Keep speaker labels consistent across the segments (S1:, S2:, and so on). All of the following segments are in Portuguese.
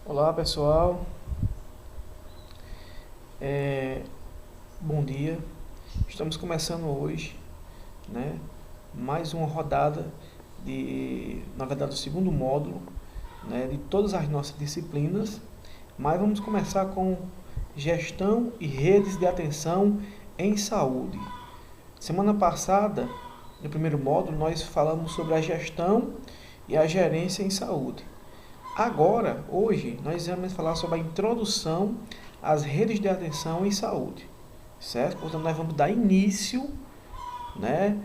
S1: Olá pessoal, bom dia. Estamos começando hoje, né, mais uma rodada na verdade, o segundo módulo, né, de todas as nossas disciplinas, mas vamos começar com gestão e redes de atenção em saúde. Semana passada, no primeiro módulo, nós falamos sobre a gestão e a gerência em saúde. Agora, hoje, nós vamos falar sobre a introdução às redes de atenção em saúde, certo? Portanto, nós vamos dar início, né,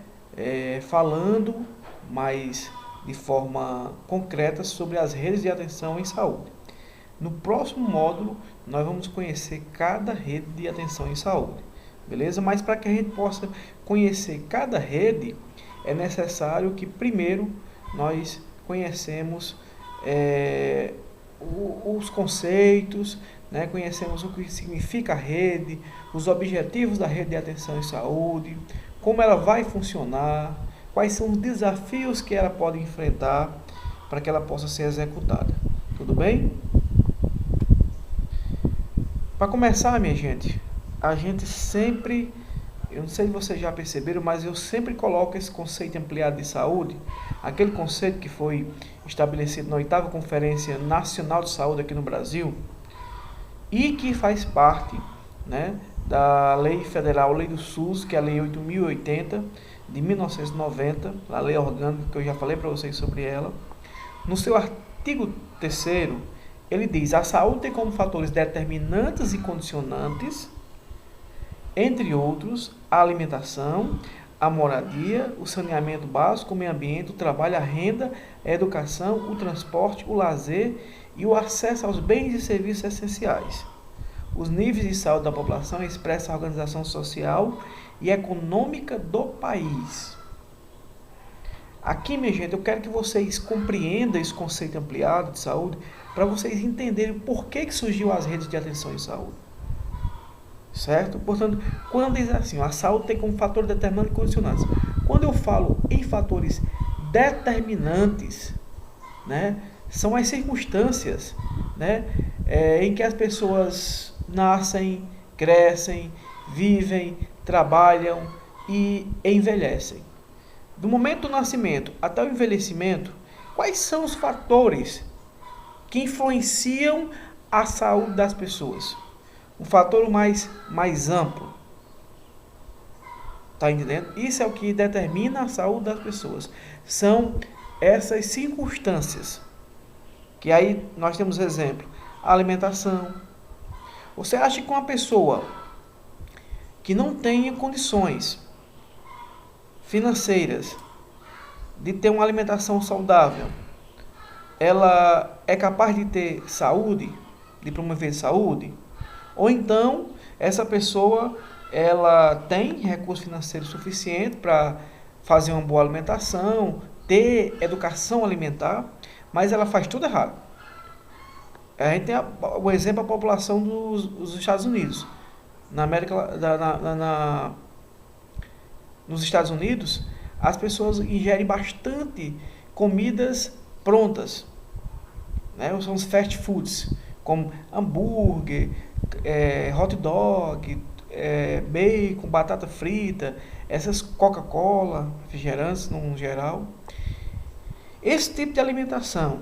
S1: falando mais de forma concreta sobre as redes de atenção em saúde. No próximo módulo, nós vamos conhecer cada rede de atenção em saúde, beleza? Mas para que a gente possa conhecer cada rede, é necessário que primeiro nós conhecemos os conceitos, né? Conhecemos o que significa a rede, os objetivos da rede de atenção em saúde, como ela vai funcionar, quais são os desafios que ela pode enfrentar para que ela possa ser executada. Tudo bem? Para começar, minha gente, a gente sempre, eu não sei se vocês já perceberam, mas eu sempre coloco esse conceito ampliado de saúde, aquele conceito que foi estabelecido na 8ª Conferência Nacional de Saúde aqui no Brasil, e que faz parte, né, da Lei Federal, Lei do SUS, que é a Lei 8.080, de 1990, a Lei Orgânica, que eu já falei para vocês sobre ela. No seu artigo 3º, ele diz: a saúde tem como fatores determinantes e condicionantes, entre outros, a alimentação, a moradia, o saneamento básico, o meio ambiente, o trabalho, a renda, a educação, o transporte, o lazer e o acesso aos bens e serviços essenciais. Os níveis de saúde da população expressam a organização social e econômica do país. Aqui, minha gente, eu quero que vocês compreendam esse conceito ampliado de saúde para vocês entenderem por que surgiu as redes de atenção em saúde. Certo? Portanto, quando diz assim, a saúde tem como fator determinante e condicionantes. Quando eu falo em fatores determinantes, né, são as circunstâncias, né, em que as pessoas nascem, crescem, vivem, trabalham e envelhecem. Do momento do nascimento até o envelhecimento, quais são os fatores que influenciam a saúde das pessoas? Um fator mais amplo. Está entendendo? Isso é o que determina a saúde das pessoas. São essas circunstâncias. Que aí nós temos exemplo. A alimentação. Você acha que uma pessoa que não tenha condições financeiras de ter uma alimentação saudável, ela é capaz de ter saúde, de promover saúde? Ou então, essa pessoa, ela tem recurso financeiro suficiente para fazer uma boa alimentação, ter educação alimentar, mas ela faz tudo errado. A gente tem o exemplo da população dos Estados Unidos. Na América, nos Estados Unidos, as pessoas ingerem bastante comidas prontas, né? São os fast foods, como hambúrguer, hot dog, bacon, batata frita, essas Coca-Cola, refrigerantes no geral. Esse tipo de alimentação,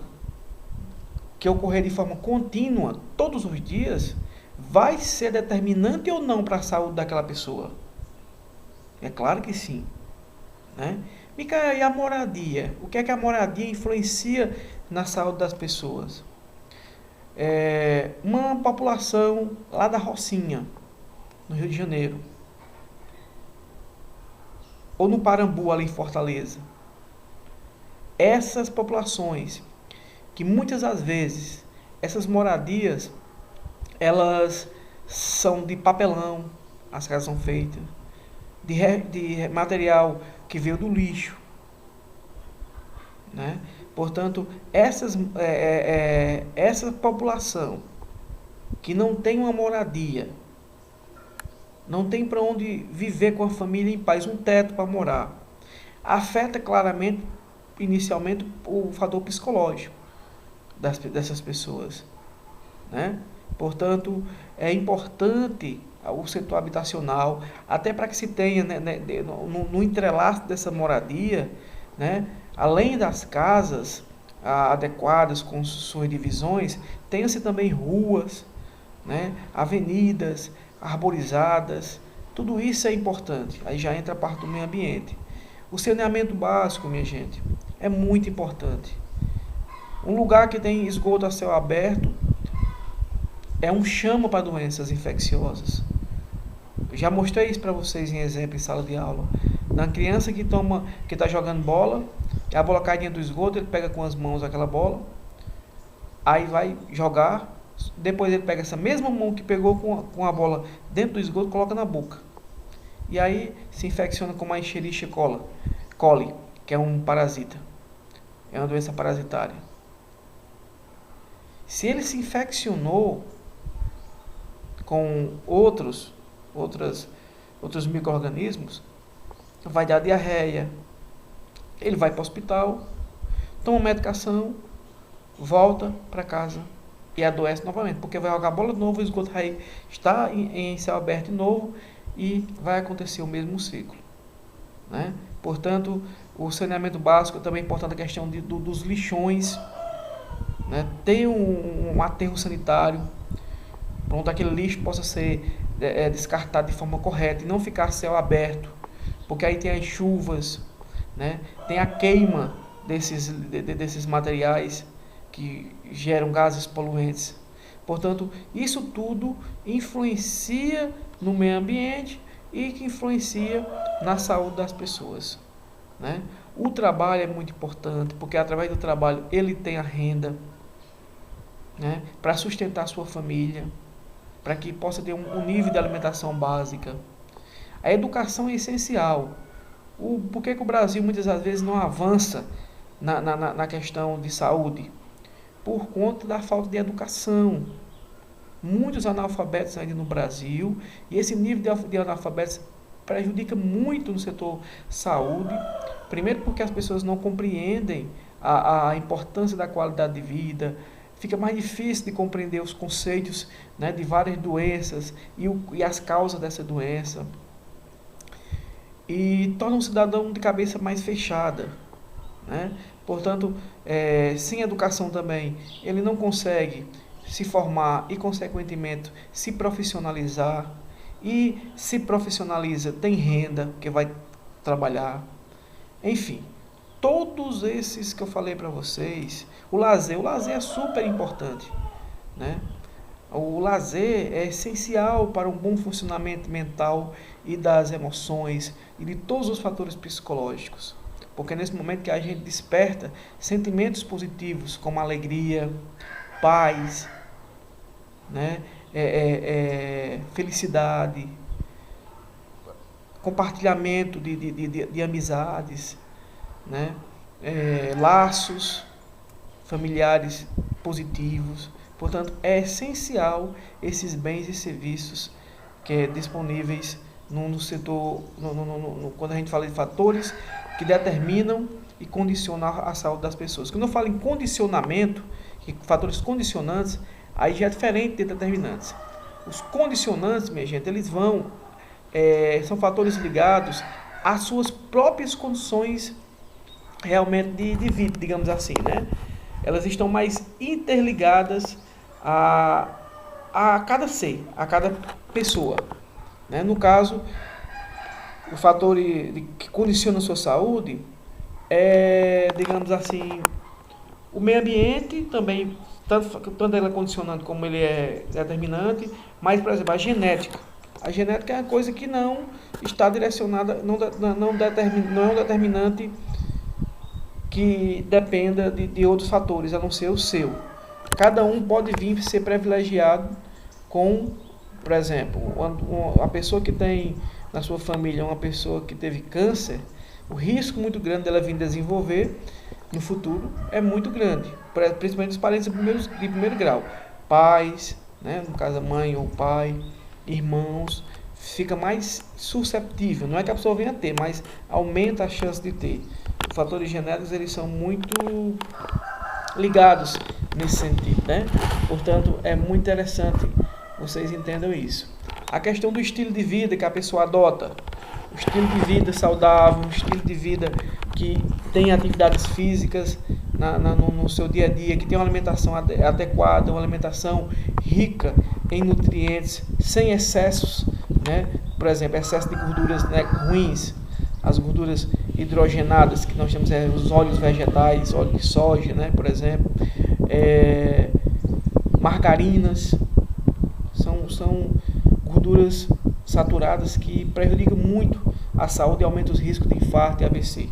S1: que ocorrer de forma contínua, todos os dias, vai ser determinante ou não para a saúde daquela pessoa? É claro que sim. Né? Micael, e a moradia? O que é que a moradia influencia na saúde das pessoas? Uma população lá da Rocinha, no Rio de Janeiro, ou no Parambu, ali em Fortaleza. Essas populações, que muitas das vezes, essas moradias, elas são de papelão, as casas são feitas, de material que veio do lixo, né? Portanto, essa população que não tem uma moradia, não tem para onde viver com a família em paz, um teto para morar, afeta claramente, inicialmente, o fator psicológico dessas pessoas. né? Portanto, é importante o setor habitacional, até para que se tenha, né, no entrelaço dessa moradia, né, além das casas adequadas com suas divisões, tenha-se também ruas, né, avenidas arborizadas. Tudo isso é importante. Aí já entra a parte do meio ambiente. O saneamento básico, minha gente, é muito importante. Um lugar que tem esgoto a céu aberto é um chama para doenças infecciosas. Eu já mostrei isso para vocês em exemplo em sala de aula. Na criança que está jogando bola, e a bola cai dentro do esgoto, ele pega com as mãos aquela bola, aí vai jogar, depois ele pega essa mesma mão que pegou com a bola dentro do esgoto e coloca na boca. E aí se infecciona com uma Escherichia coli, que é um parasita. É uma doença parasitária. Se ele se infeccionou com outros micro-organismos, vai dar diarreia, ele vai para o hospital, toma medicação, volta para casa e adoece novamente, porque vai jogar bola de novo, o esgoto vai estar em céu aberto de novo e vai acontecer o mesmo ciclo, né? Portanto, o saneamento básico também é importante, a questão dos lixões, né? Ter um aterro sanitário, pronto, aquele lixo possa ser descartado de forma correta e não ficar a céu aberto, porque aí tem as chuvas, né? Tem a queima desses materiais que geram gases poluentes. Portanto, isso tudo influencia no meio ambiente e que influencia na saúde das pessoas, né? O trabalho é muito importante, porque através do trabalho ele tem a renda, né, para sustentar a sua família, para que possa ter um nível de alimentação básica. A educação é essencial. Por que o Brasil muitas vezes não avança na questão de saúde? Por conta da falta de educação. Muitos analfabetos ainda no Brasil, e esse nível de analfabetos prejudica muito no setor saúde. Primeiro porque as pessoas não compreendem a importância da qualidade de vida, fica mais difícil de compreender os conceitos, né, de várias doenças e as causas dessa doença. E torna um cidadão de cabeça mais fechada, né? Portanto, sem educação também, ele não consegue se formar e, consequentemente, se profissionalizar. E se profissionaliza, tem renda, que vai trabalhar. Enfim, todos esses que eu falei para vocês, o lazer é super importante, né? O lazer é essencial para um bom funcionamento mental e das emoções e de todos os fatores psicológicos. Porque é nesse momento que a gente desperta sentimentos positivos como alegria, paz, né? Felicidade, compartilhamento de amizades, né? Laços familiares positivos. Portanto, é essencial esses bens e serviços que disponíveis no setor, quando a gente fala de fatores que determinam e condicionam a saúde das pessoas. Quando eu falo em condicionamento, fatores condicionantes, aí já é diferente de determinantes. Os condicionantes, minha gente, eles são fatores ligados às suas próprias condições realmente de vida, digamos assim, né? Elas estão mais interligadas a cada ser, a cada pessoa, né? No caso, o fator que condiciona a sua saúde digamos assim, o meio ambiente também, tanto ele é condicionante como ele é determinante, mas, por exemplo, a genética. A genética é uma coisa que não está direcionada, não é um determinante que dependa de outros fatores, a não ser o seu. Cada um pode vir ser privilegiado com, por exemplo, a pessoa que tem na sua família uma pessoa que teve câncer, o risco muito grande dela vir desenvolver no futuro é muito grande, principalmente os parentes de primeiro grau, pais, né, no caso a mãe ou pai, irmãos, fica mais susceptível, não é que a pessoa venha a ter, mas aumenta a chance de ter. Os fatores genéticos, eles são muito ligados nesse sentido, né? Portanto, é muito interessante vocês entendam isso. A questão do estilo de vida que a pessoa adota, o estilo de vida saudável, um estilo de vida que tem atividades físicas no seu dia a dia, que tem uma alimentação adequada, uma alimentação rica em nutrientes, sem excessos, né? Por exemplo, excesso de gorduras, né, ruins, as gorduras hidrogenadas, que nós temos os óleos vegetais, óleo de soja, né, por exemplo, margarinas, são gorduras saturadas que prejudicam muito a saúde e aumentam os riscos de infarto e AVC.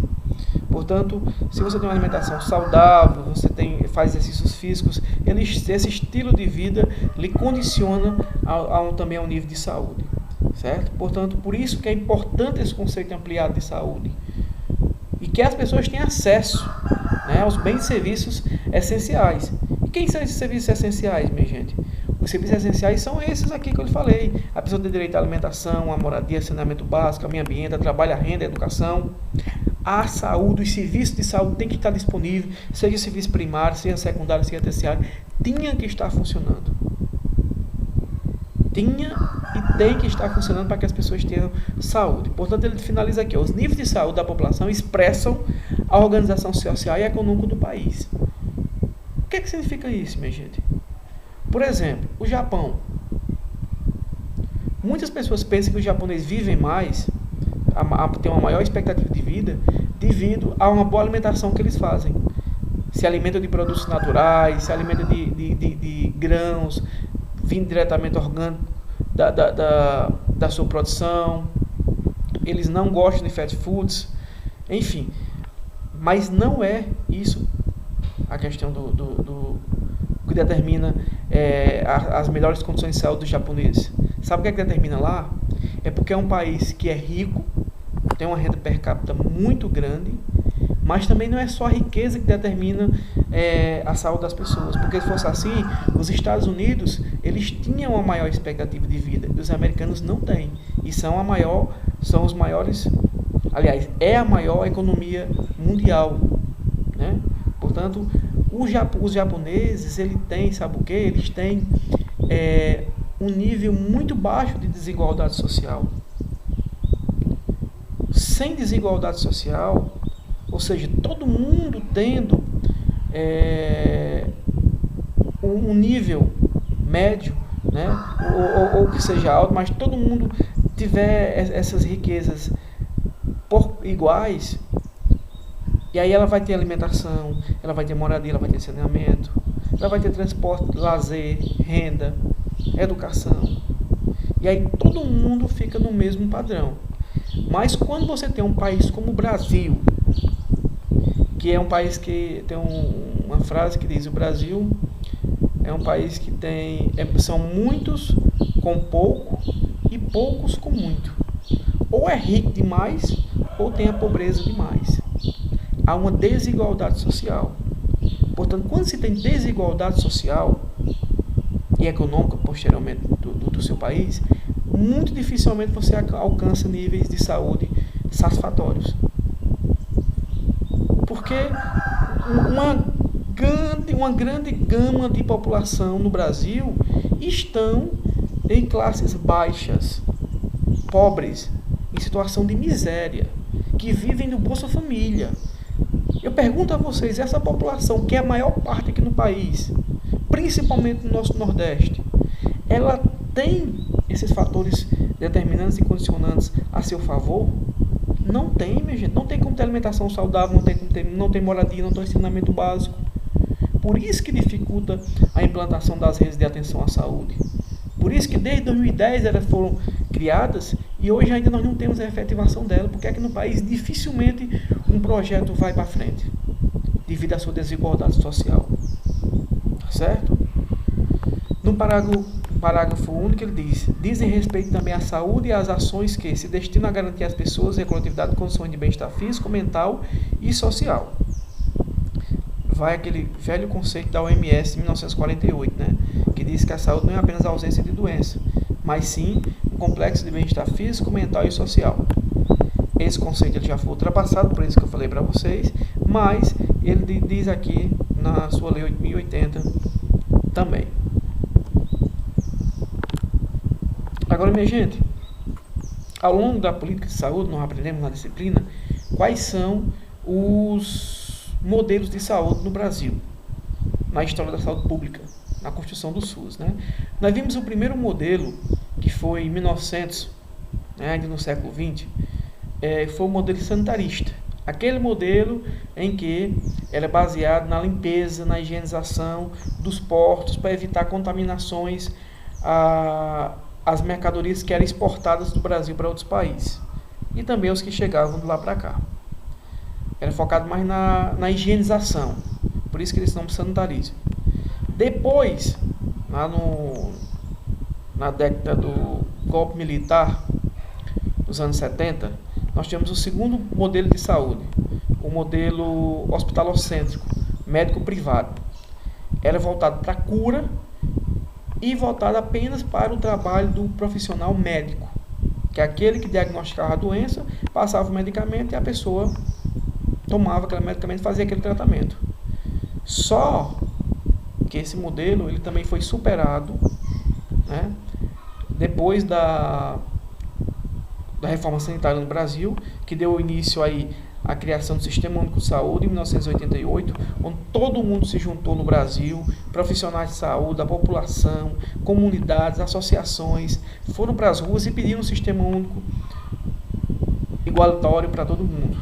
S1: Portanto, se você tem uma alimentação saudável, você faz exercícios físicos, esse estilo de vida lhe condiciona também ao nível de saúde, certo? Portanto, por isso que é importante esse conceito ampliado de saúde e que as pessoas tenham acesso, né, aos bens e serviços essenciais. E quem são esses serviços essenciais, minha gente? Os serviços essenciais são esses aqui que eu lhe falei. A pessoa tem direito à alimentação, à moradia, saneamento básico, ao meio ambiente, a trabalho, a renda, a educação. A saúde, os serviços de saúde têm que estar disponíveis, seja serviço primário, seja secundário, seja terciário, tinha que estar funcionando. Tinha e tem que estar funcionando para que as pessoas tenham saúde. Portanto, ele finaliza aqui, os níveis de saúde da população expressam a organização social e econômica do país. O que significa isso, minha gente? Por exemplo, o Japão. Muitas pessoas pensam que os japoneses vivem mais, têm uma maior expectativa de vida, devido a uma boa alimentação que eles fazem. Se alimentam de produtos naturais, se alimentam de grãos, vindo diretamente orgânico da sua produção. Eles não gostam de fast foods, enfim. Mas não é isso a questão do que determina as melhores condições de saúde dos japoneses. Sabe o que determina lá? É porque é um país que é rico, tem uma renda per capita muito grande, mas também não é só a riqueza que determina a saúde das pessoas, porque se fosse assim, os Estados Unidos, eles tinham uma maior expectativa de vida, e os americanos não têm, e são os maiores, aliás, é a maior economia mundial, né? Portanto, os japoneses, sabe o que? Eles têm um nível muito baixo de desigualdade social. Sem desigualdade social, ou seja, todo mundo tendo um nível médio, né, ou que seja alto, mas todo mundo tiver essas riquezas iguais, e aí ela vai ter alimentação, ela vai ter moradia, ela vai ter saneamento, ela vai ter transporte, lazer, renda, educação, e aí todo mundo fica no mesmo padrão. Mas quando você tem um país como o Brasil, que é um país que tem uma frase que diz: o Brasil é um país que são muitos com pouco e poucos com muito. Ou é rico demais, ou tem a pobreza demais. Há uma desigualdade social. Portanto, quando se tem desigualdade social e econômica posteriormente do seu país, muito dificilmente você alcança níveis de saúde satisfatórios. Porque uma grande gama de população no Brasil estão em classes baixas, pobres, em situação de miséria, que vivem do Bolsa Família. Eu pergunto a vocês, essa população, que é a maior parte aqui no país, principalmente no nosso Nordeste, ela tem esses fatores determinantes e condicionantes a seu favor? Não tem, minha gente. Não tem como ter alimentação saudável, não tem moradia, não tem ensinamento básico. Por isso que dificulta a implantação das redes de atenção à saúde. Por isso que desde 2010 elas foram criadas e hoje ainda nós não temos a efetivação dela, porque aqui no país dificilmente um projeto vai para frente, devido à sua desigualdade social. Certo? No parágrafo único ele diz: dizem respeito também à saúde e às ações que se destinam a garantir às pessoas e à coletividade condições de bem-estar físico, mental e social. Vai aquele velho conceito da OMS de 1948, né? Que diz que a saúde não é apenas a ausência de doença, mas sim um complexo de bem-estar físico, mental e social. Esse conceito ele já foi ultrapassado, por isso que eu falei para vocês, mas ele diz aqui na sua Lei 8.080 também. Agora, minha gente, ao longo da política de saúde, nós aprendemos na disciplina quais são os modelos de saúde no Brasil, na história da saúde pública, na construção do SUS, né? Nós vimos o primeiro modelo, que foi em 1900, né, ainda no século XX, foi o modelo sanitarista. Aquele modelo em que era baseado na limpeza, na higienização dos portos para evitar contaminações às mercadorias que eram exportadas do Brasil para outros países e também os que chegavam de lá para cá. Era focado mais na higienização, por isso que eles são sanitarismo. Depois, lá na década do golpe militar, nos anos 70, nós temos o segundo modelo de saúde, o modelo hospitalocêntrico, médico privado. Era voltado para a cura e voltado apenas para o trabalho do profissional médico, que é aquele que diagnosticava a doença, passava o medicamento e a pessoa tomava aquele medicamento e fazia aquele tratamento. Só que esse modelo ele também foi superado, né, depois da reforma sanitária no Brasil, que deu início aí à criação do Sistema Único de Saúde em 1988, onde todo mundo se juntou no Brasil, profissionais de saúde, a população, comunidades, associações, foram para as ruas e pediram um Sistema Único igualitário para todo mundo,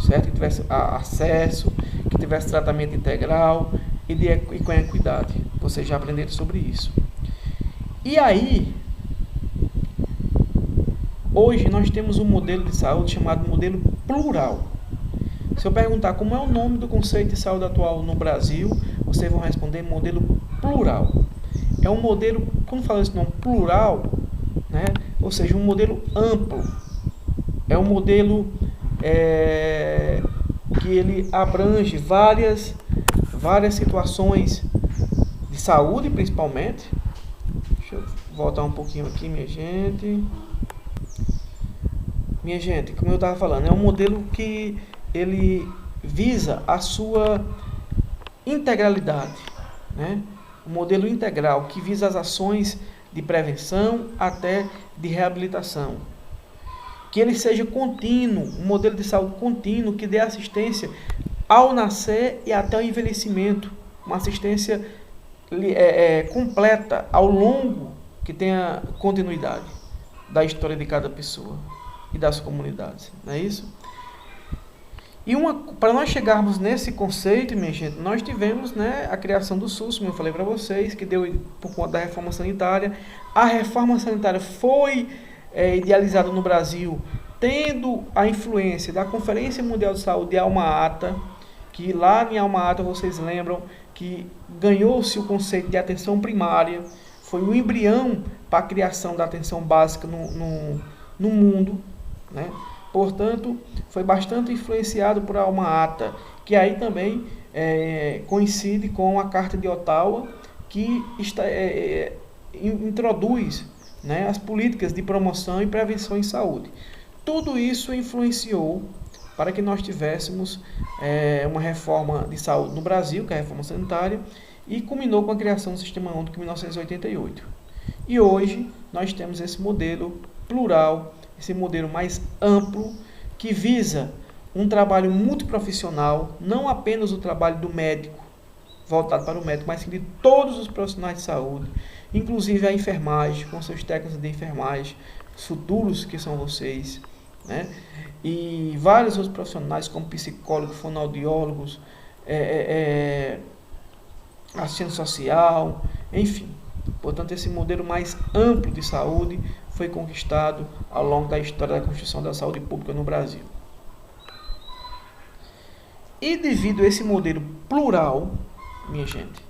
S1: certo? Que tivesse acesso, que tivesse tratamento integral e com equidade. Vocês já aprenderam sobre isso. E aí, hoje nós temos um modelo de saúde chamado modelo plural. Se eu perguntar como é o nome do conceito de saúde atual no Brasil, vocês vão responder modelo plural. É um modelo, quando fala esse nome plural, né, ou seja, um modelo amplo. É um modelo que ele abrange várias situações de saúde, principalmente. Deixa eu voltar um pouquinho aqui, minha gente. Minha gente, como eu estava falando, é um modelo que ele visa a sua integralidade, né? Um modelo integral que visa as ações de prevenção até de reabilitação. Que ele seja contínuo, um modelo de saúde contínuo que dê assistência ao nascer e até o envelhecimento. Uma assistência completa ao longo, que tenha continuidade da história de cada pessoa e das comunidades, não é isso? E para nós chegarmos nesse conceito, minha gente, nós tivemos, né, a criação do SUS, como eu falei para vocês, que deu por conta da reforma sanitária. A reforma sanitária foi idealizada no Brasil, tendo a influência da Conferência Mundial de Saúde de Alma-Ata, que lá em Alma-Ata, vocês lembram, que ganhou-se o conceito de atenção primária, foi o embrião para a criação da atenção básica no mundo, né? Portanto, foi bastante influenciado por Alma-Ata, que aí também coincide com a Carta de Ottawa, que introduz, né, as políticas de promoção e prevenção em saúde. Tudo isso influenciou para que nós tivéssemos uma reforma de saúde no Brasil, que é a reforma sanitária, e culminou com a criação do Sistema Único em 1988. E hoje nós temos esse modelo plural, esse modelo mais amplo, que visa um trabalho multiprofissional, não apenas o trabalho do médico, voltado para o médico, mas sim de todos os profissionais de saúde, inclusive a enfermagem, com seus técnicos de enfermagem, futuros que são vocês, né? E vários outros profissionais, como psicólogos, fonoaudiólogos, assistente social, enfim. Portanto, esse modelo mais amplo de saúde foi conquistado ao longo da história da construção da saúde pública no Brasil. E devido a esse modelo plural, minha gente,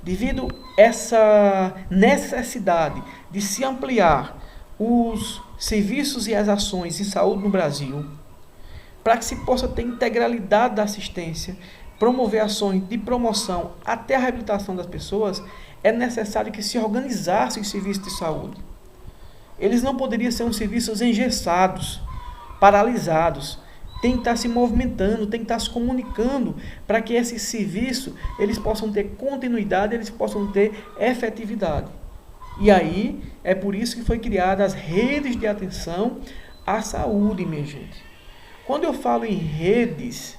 S1: devido a essa necessidade de se ampliar os serviços e as ações em saúde no Brasil, para que se possa ter integralidade da assistência, promover ações de promoção até a reabilitação das pessoas, é necessário que se organizasse os serviços de saúde. Eles não poderiam ser uns serviços engessados, paralisados, tem que estar se movimentando, tem que estar se comunicando para que esse serviço eles possam ter continuidade, eles possam ter efetividade. E aí é por isso que foi criada as redes de atenção à saúde, minha gente. Quando eu falo em redes,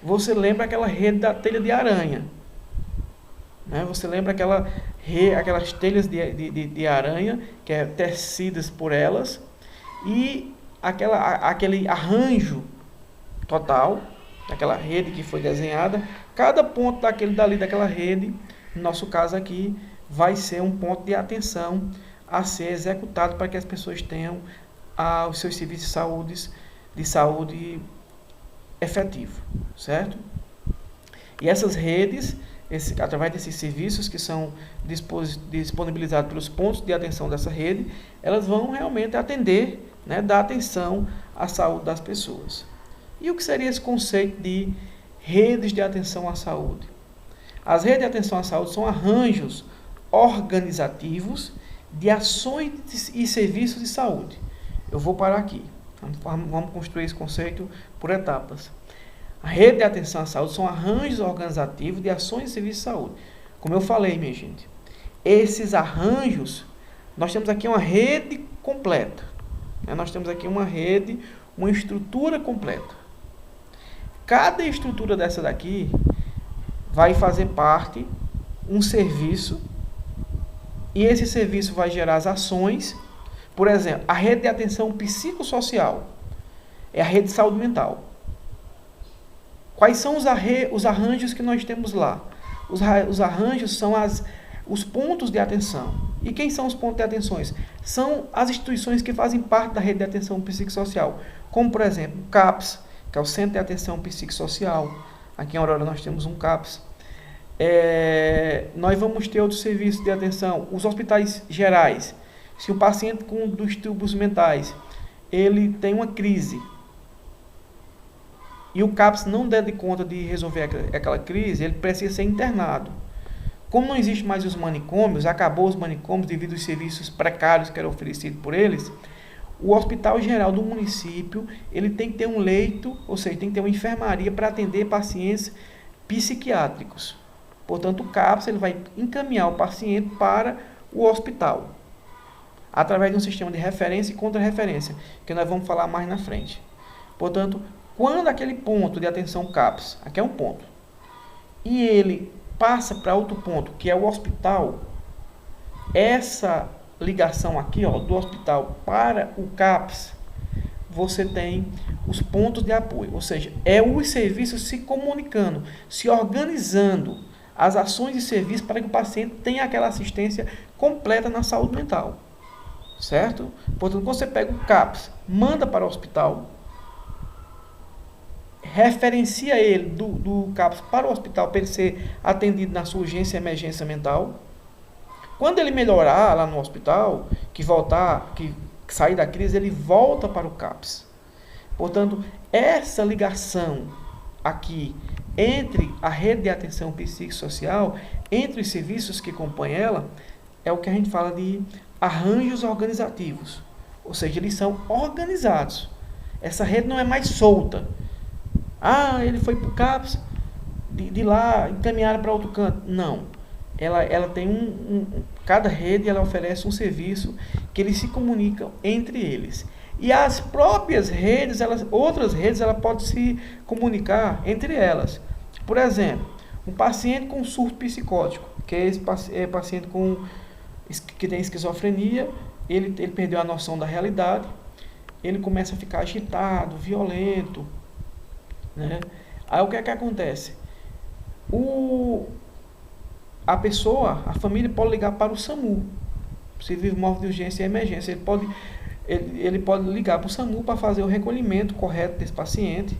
S1: você lembra aquela rede da telha de aranha, né? Você lembra aquelas telhas de aranha que é tecidas por elas e aquele arranjo total daquela rede que foi desenhada. Cada ponto daquela rede, no nosso caso aqui, vai ser um ponto de atenção a ser executado para que as pessoas tenham os seus serviços de saúde efetivo, certo? E essas redes, através desses serviços que são disponibilizados pelos pontos de atenção dessa rede, elas vão realmente atender, né, dar atenção à saúde das pessoas. E o que seria esse conceito de redes de atenção à saúde? As redes de atenção à saúde são arranjos organizativos de ações e serviços de saúde. Eu vou parar aqui. Vamos construir esse conceito por etapas. A rede de atenção à saúde são arranjos organizativos de ações e serviços de saúde. Como eu falei, minha gente, esses arranjos, nós temos aqui uma rede completa. Nós temos aqui uma rede, uma estrutura completa. Cada estrutura dessa daqui vai fazer parte um serviço, e esse serviço vai gerar as ações. Por exemplo, a rede de atenção psicossocial é a rede de saúde mental. Quais são os arranjos que nós temos lá? Os arranjos são os pontos de atenção. E quem são os pontos de atenção? São as instituições que fazem parte da rede de atenção psicossocial. Como, por exemplo, o CAPS, que é o Centro de Atenção Psicossocial. Aqui em Aurora nós temos um CAPS. Nós vamos ter outros serviços de atenção. Os hospitais gerais. Se um paciente com distúrbios mentais, ele tem uma crise, e o CAPS não der de conta de resolver aquela crise, ele precisa ser internado. Como não existe mais os manicômios, acabou os manicômios devido aos serviços precários que eram oferecidos por eles, o hospital geral do município, ele tem que ter um leito, ou seja, tem que ter uma enfermaria para atender pacientes psiquiátricos. Portanto, o CAPS ele vai encaminhar o paciente para o hospital, através de um sistema de referência e contra-referência, que nós vamos falar mais na frente. Portanto, quando aquele ponto de atenção CAPS, aqui é um ponto, e ele passa para outro ponto, que é o hospital, essa ligação aqui, do hospital para o CAPS, você tem os pontos de apoio, ou seja, é os serviços se comunicando, se organizando, as ações e serviços para que o paciente tenha aquela assistência completa na saúde mental. Certo? Portanto, quando você pega o CAPS, manda para o hospital, referencia ele do CAPS para o hospital para ele ser atendido na sua urgência e emergência mental. Quando ele melhorar lá no hospital, que sair da crise, ele volta para o CAPS. Portanto, essa ligação aqui entre a rede de atenção psicossocial, entre os serviços que compõem ela, é o que a gente fala de arranjos organizativos, ou seja, eles são organizados. Essa rede não é mais solta. Ele foi para o CAPS, de lá encaminharam para outro canto. Não. Ela tem cada rede ela oferece um serviço que eles se comunicam entre eles. E as próprias redes, outras redes, ela pode se comunicar entre elas. Por exemplo, um paciente com surto psicótico, que é esse paciente que tem esquizofrenia, ele perdeu a noção da realidade, ele começa a ficar agitado, violento, né? Aí o que é que acontece? A família pode ligar para o SAMU, Serviço Móvel de Urgência e Emergência. Ele pode ligar para o SAMU para fazer o recolhimento correto desse paciente,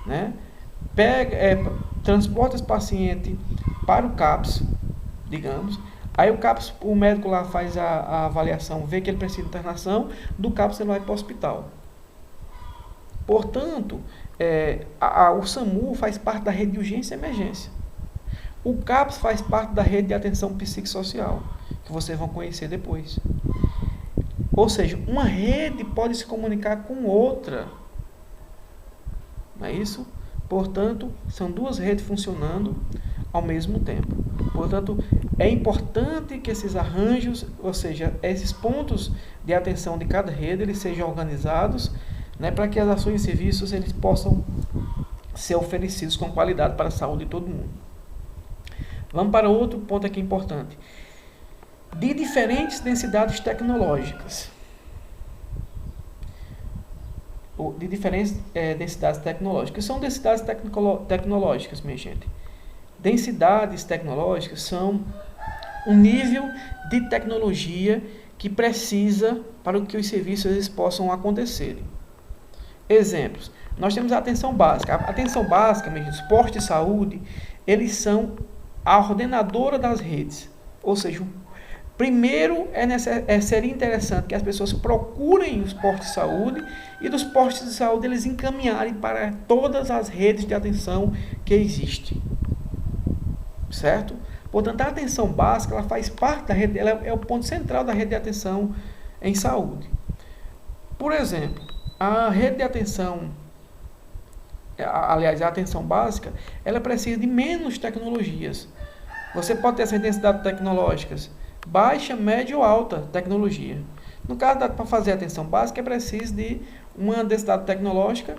S1: né? Transporta esse paciente para o CAPS, digamos. Aí o médico lá faz a avaliação, vê que ele precisa de internação, do CAPS ele vai para o hospital. Portanto, o SAMU faz parte da rede de urgência e emergência. O CAPS faz parte da rede de atenção psicossocial, que vocês vão conhecer depois. Ou seja, uma rede pode se comunicar com outra. não é isso? Portanto, são duas redes funcionando ao mesmo tempo. Portanto, é importante que esses arranjos, ou seja, esses pontos de atenção de cada rede, eles sejam organizados, né, para que as ações e serviços eles possam ser oferecidos com qualidade para a saúde de todo mundo. Vamos para outro ponto aqui importante. De diferentes densidades tecnológicas. De diferentes densidades tecnológicas. São densidades tecnológicas, minha gente. Densidades tecnológicas são um nível de tecnologia que precisa para que os serviços eles possam acontecer. Exemplos. Nós temos a atenção básica. A atenção básica, mesmo, os postos de saúde, eles são a ordenadora das redes. Ou seja, primeiro seria interessante que as pessoas procurem os postos de saúde e dos postos de saúde eles encaminharem para todas as redes de atenção que existem. Certo? Portanto, a atenção básica ela faz parte da rede, ela é o ponto central da rede de atenção em saúde. Por exemplo, a rede de atenção, aliás, a atenção básica, ela precisa de menos tecnologias. Você pode ter essas densidades tecnológicas, baixa, média ou alta tecnologia. No caso, para fazer a atenção básica, é preciso de uma densidade tecnológica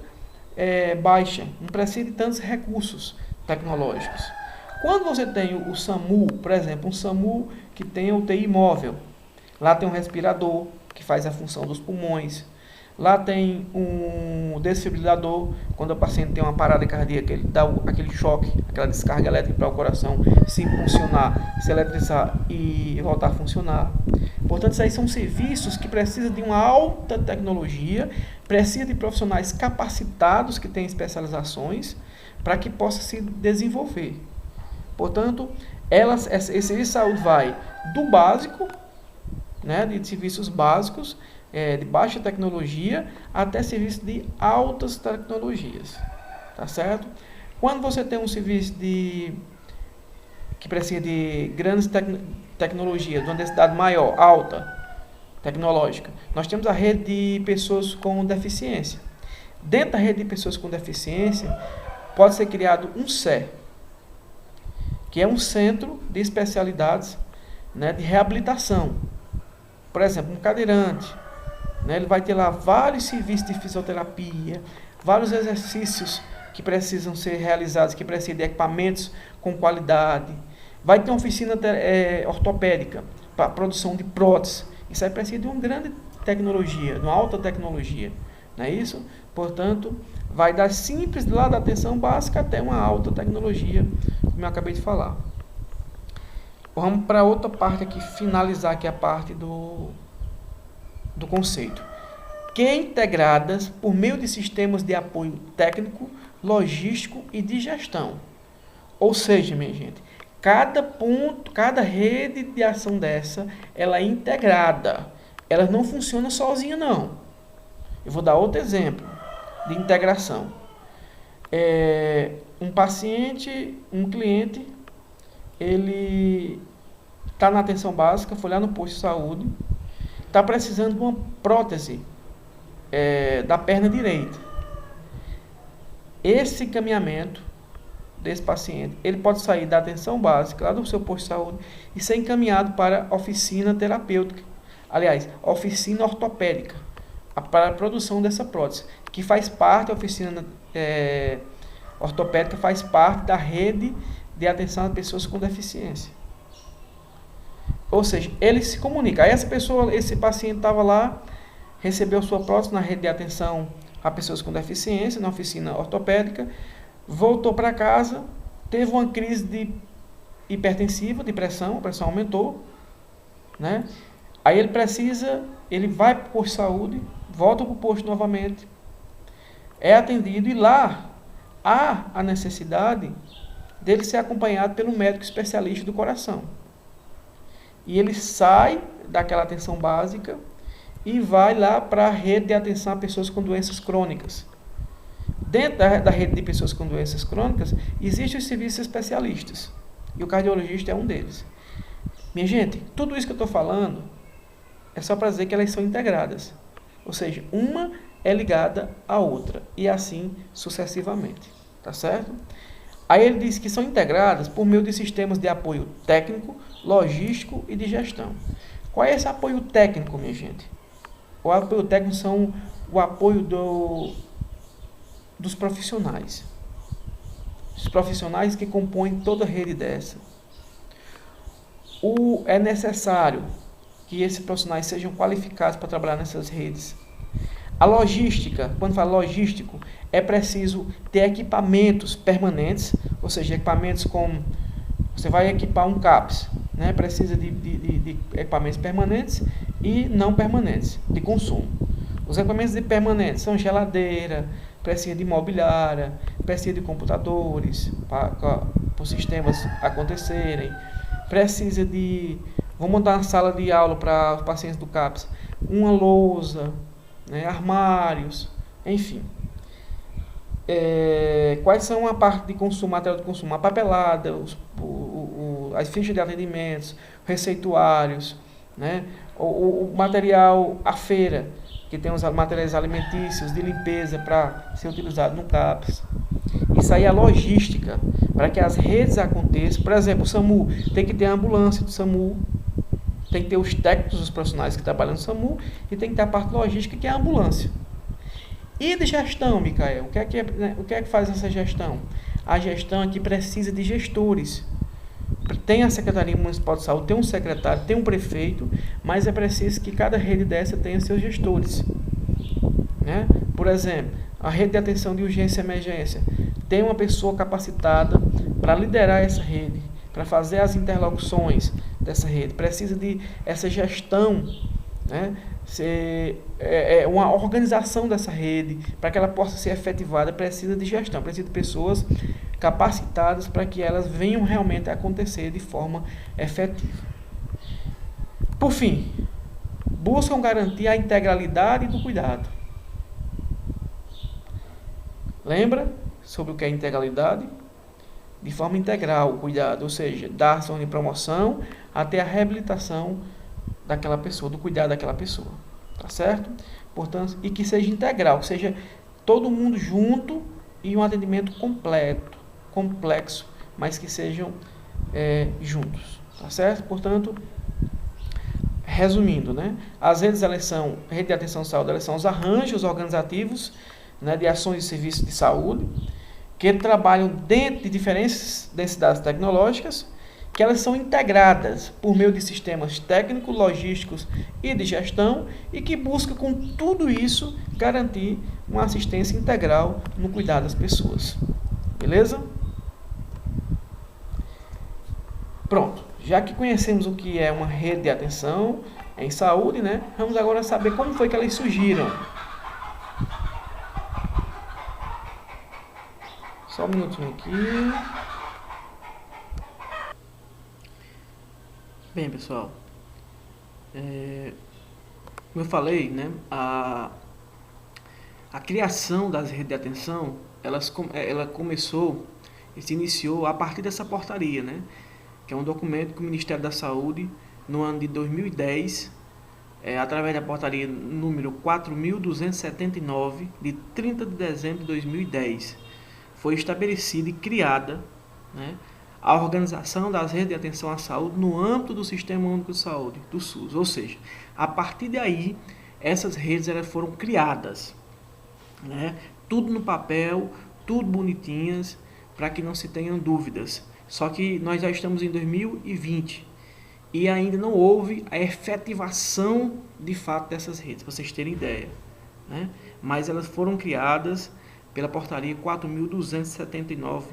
S1: baixa, não precisa de tantos recursos tecnológicos. Quando você tem o SAMU, por exemplo, um SAMU que tem UTI móvel, lá tem um respirador que faz a função dos pulmões, lá tem um desfibrilador, quando o paciente tem uma parada cardíaca, ele dá aquele choque, aquela descarga elétrica para o coração se funcionar, se eletrizar e voltar a funcionar. Portanto, isso aí são serviços que precisam de uma alta tecnologia, precisam de profissionais capacitados que têm especializações para que possa se desenvolver. Portanto, esse serviço de saúde vai do básico, né, de serviços básicos, de baixa tecnologia, até serviços de altas tecnologias. Tá certo? Quando você tem um serviço que precisa de grandes tecnologias, de uma densidade maior, alta, tecnológica, nós temos a rede de pessoas com deficiência. Dentro da rede de pessoas com deficiência, pode ser criado um CE, que é um centro de especialidades, né, de reabilitação. Por exemplo, um cadeirante, né, ele vai ter lá vários serviços de fisioterapia, vários exercícios que precisam ser realizados, que precisam de equipamentos com qualidade. Vai ter uma oficina ortopédica para a produção de próteses. Isso aí precisa de uma grande tecnologia, de uma alta tecnologia. Não é isso? Portanto, vai dar simples lá da atenção básica até uma alta tecnologia, como eu acabei de falar. Vamos para outra parte aqui, finalizar aqui a parte do conceito. Que é integradas por meio de sistemas de apoio técnico, logístico e de gestão. Ou seja, minha gente, cada ponto, cada rede de ação dessa, ela é integrada. Ela não funciona sozinha, não. Eu vou dar outro exemplo de integração. Um paciente, um cliente, ele está na atenção básica, foi lá no posto de saúde, está precisando de uma prótese da perna direita. Esse encaminhamento desse paciente, ele pode sair da atenção básica, lá do seu posto de saúde, e ser encaminhado para a oficina terapêutica. Aliás, a oficina ortopédica, para a produção dessa prótese, que faz parte, a oficina ortopédica faz parte da rede de atenção a pessoas com deficiência. Ou seja, ele se comunica. Aí esse paciente estava lá, recebeu sua prótese na rede de atenção a pessoas com deficiência, na oficina ortopédica, voltou para casa, teve uma crise hipertensiva, de pressão, a pressão aumentou, né? Aí ele vai para o posto de saúde, volta para o posto novamente, é atendido e lá há a necessidade dele ser acompanhado pelo médico especialista do coração. E ele sai daquela atenção básica e vai lá para a rede de atenção a pessoas com doenças crônicas. Dentro da rede de pessoas com doenças crônicas, existem os serviços especialistas. E o cardiologista é um deles. Minha gente, tudo isso que eu estou falando é só para dizer que elas são integradas. Ou seja, uma é ligada à outra, e assim sucessivamente, tá certo? Aí ele diz que são integradas por meio de sistemas de apoio técnico, logístico e de gestão. Qual é esse apoio técnico, minha gente? O apoio técnico são o apoio dos profissionais. Os profissionais que compõem toda a rede dessa. É necessário que esses profissionais sejam qualificados para trabalhar nessas redes. A logística, quando fala logístico, é preciso ter equipamentos permanentes, ou seja, equipamentos como você vai equipar um CAPS, né? Precisa de equipamentos permanentes e não permanentes, de consumo. Os equipamentos permanentes são geladeira, precisa de imobiliária, precisa de computadores para os sistemas acontecerem, precisa de... Vamos montar uma sala de aula para os pacientes do CAPS, uma lousa, né, armários, enfim. Quais são a parte de consumo, material de consumo? A papelada, as fichas de atendimentos, receituários, né, o material, a feira, que tem os materiais alimentícios de limpeza para ser utilizado no CAPS. Isso aí é logística, para que as redes aconteçam. Por exemplo, o SAMU tem que ter a ambulância do SAMU, tem que ter os técnicos, os profissionais que trabalham no SAMU, e tem que ter a parte logística, que é a ambulância. E de gestão, Micael? O que é que faz essa gestão? A gestão aqui precisa de gestores. Tem a Secretaria Municipal de Saúde, tem um secretário, tem um prefeito, mas é preciso que cada rede dessa tenha seus gestores, né? Por exemplo, a rede de atenção de urgência e emergência tem uma pessoa capacitada para liderar essa rede, para fazer as interlocuções dessa rede. Precisa de essa gestão, né? Uma organização dessa rede, para que ela possa ser efetivada, precisa de gestão, precisa de pessoas capacitadas para que elas venham realmente a acontecer de forma efetiva. Por fim, buscam garantir a integralidade do cuidado. Lembra sobre o que é integralidade? De forma integral o cuidado, ou seja, da ação de promoção até a reabilitação daquela pessoa, do cuidado daquela pessoa, tá certo? Portanto, e que seja integral, que seja todo mundo junto e um atendimento completo, complexo, mas que sejam juntos, tá certo? Portanto, resumindo, né? As redes, rede de atenção à saúde, elas são os arranjos organizativos, né, de ações e serviços de saúde, que trabalham dentro de diferentes densidades tecnológicas, que elas são integradas por meio de sistemas técnicos, logísticos e de gestão, e que busca com tudo isso garantir uma assistência integral no cuidado das pessoas. Beleza? Pronto, já que conhecemos o que é uma rede de atenção em saúde, né, vamos agora saber como foi que elas surgiram. Só um minutinho aqui. Bem, pessoal, como eu falei, né, a criação das redes de atenção, ela começou e se iniciou a partir dessa portaria, né, que é um documento que o Ministério da Saúde, no ano de 2010, através da portaria número 4.279, de 30 de dezembro de 2010, foi estabelecida e criada, né, a organização das redes de atenção à saúde no âmbito do Sistema Único de Saúde, do SUS. Ou seja, a partir daí, essas redes elas foram criadas, né? Tudo no papel, tudo bonitinhas, para que não se tenham dúvidas. Só que nós já estamos em 2020 e ainda não houve a efetivação de fato dessas redes, para vocês terem ideia, né? Mas elas foram criadas pela portaria 4.279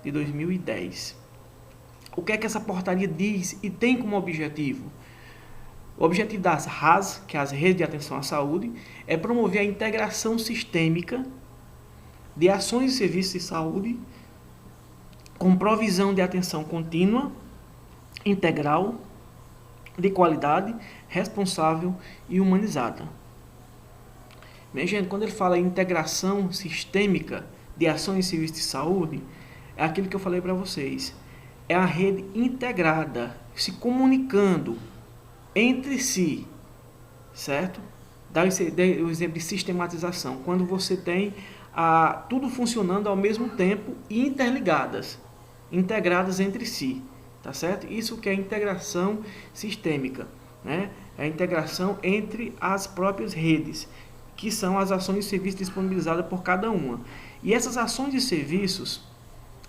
S1: de 2010. O que é que essa portaria diz e tem como objetivo? O objetivo das RAS, que é as redes de atenção à saúde, é promover a integração sistêmica de ações e serviços de saúde com provisão de atenção contínua, integral, de qualidade, responsável e humanizada. Bem, gente, quando ele fala em integração sistêmica de ações e serviços de saúde, é aquilo que eu falei para vocês. É a rede integrada, se comunicando entre si, certo? Dá o exemplo de sistematização, quando você tem tudo funcionando ao mesmo tempo e interligadas, integradas entre si, tá certo? Isso que é integração sistêmica, né? É a integração entre as próprias redes, que são as ações de serviço disponibilizadas por cada uma. E essas ações de serviços,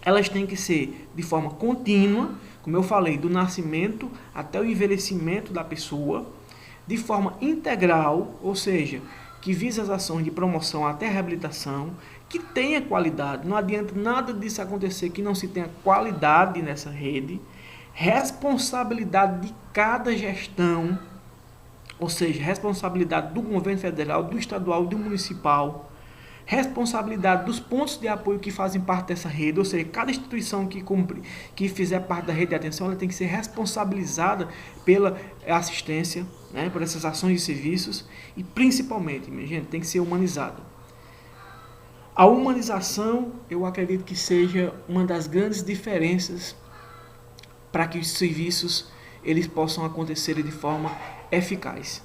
S1: elas têm que ser de forma contínua, como eu falei, do nascimento até o envelhecimento da pessoa, de forma integral, ou seja, que visa as ações de promoção até a reabilitação, que tenha qualidade. Não adianta nada disso acontecer que não se tenha qualidade nessa rede. Responsabilidade de cada gestão, ou seja, responsabilidade do governo federal, do estadual e do municipal, responsabilidade dos pontos de apoio que fazem parte dessa rede, ou seja, cada instituição que fizer parte da rede de atenção, ela tem que ser responsabilizada pela assistência, né, por essas ações de serviços e principalmente, minha gente, tem que ser humanizada. A humanização, eu acredito que seja uma das grandes diferenças para que os serviços eles possam acontecer de forma eficaz.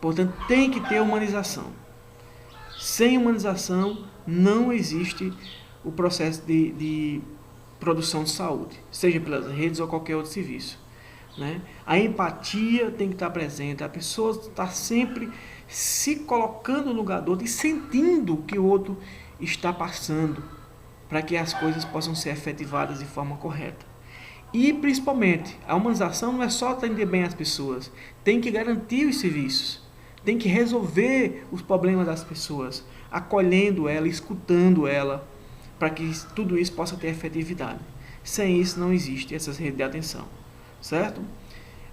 S1: Portanto, tem que ter humanização. Sem humanização, não existe o processo de produção de saúde, seja pelas redes ou qualquer outro serviço, né? A empatia tem que estar presente, a pessoa está sempre se colocando no lugar do outro e sentindo o que o outro está passando, para que as coisas possam ser efetivadas de forma correta. E, principalmente, a humanização não é só atender bem as pessoas, tem que garantir os serviços, tem que resolver os problemas das pessoas, acolhendo ela, escutando ela, para que tudo isso possa ter efetividade. Sem isso não existe essas redes de atenção, certo?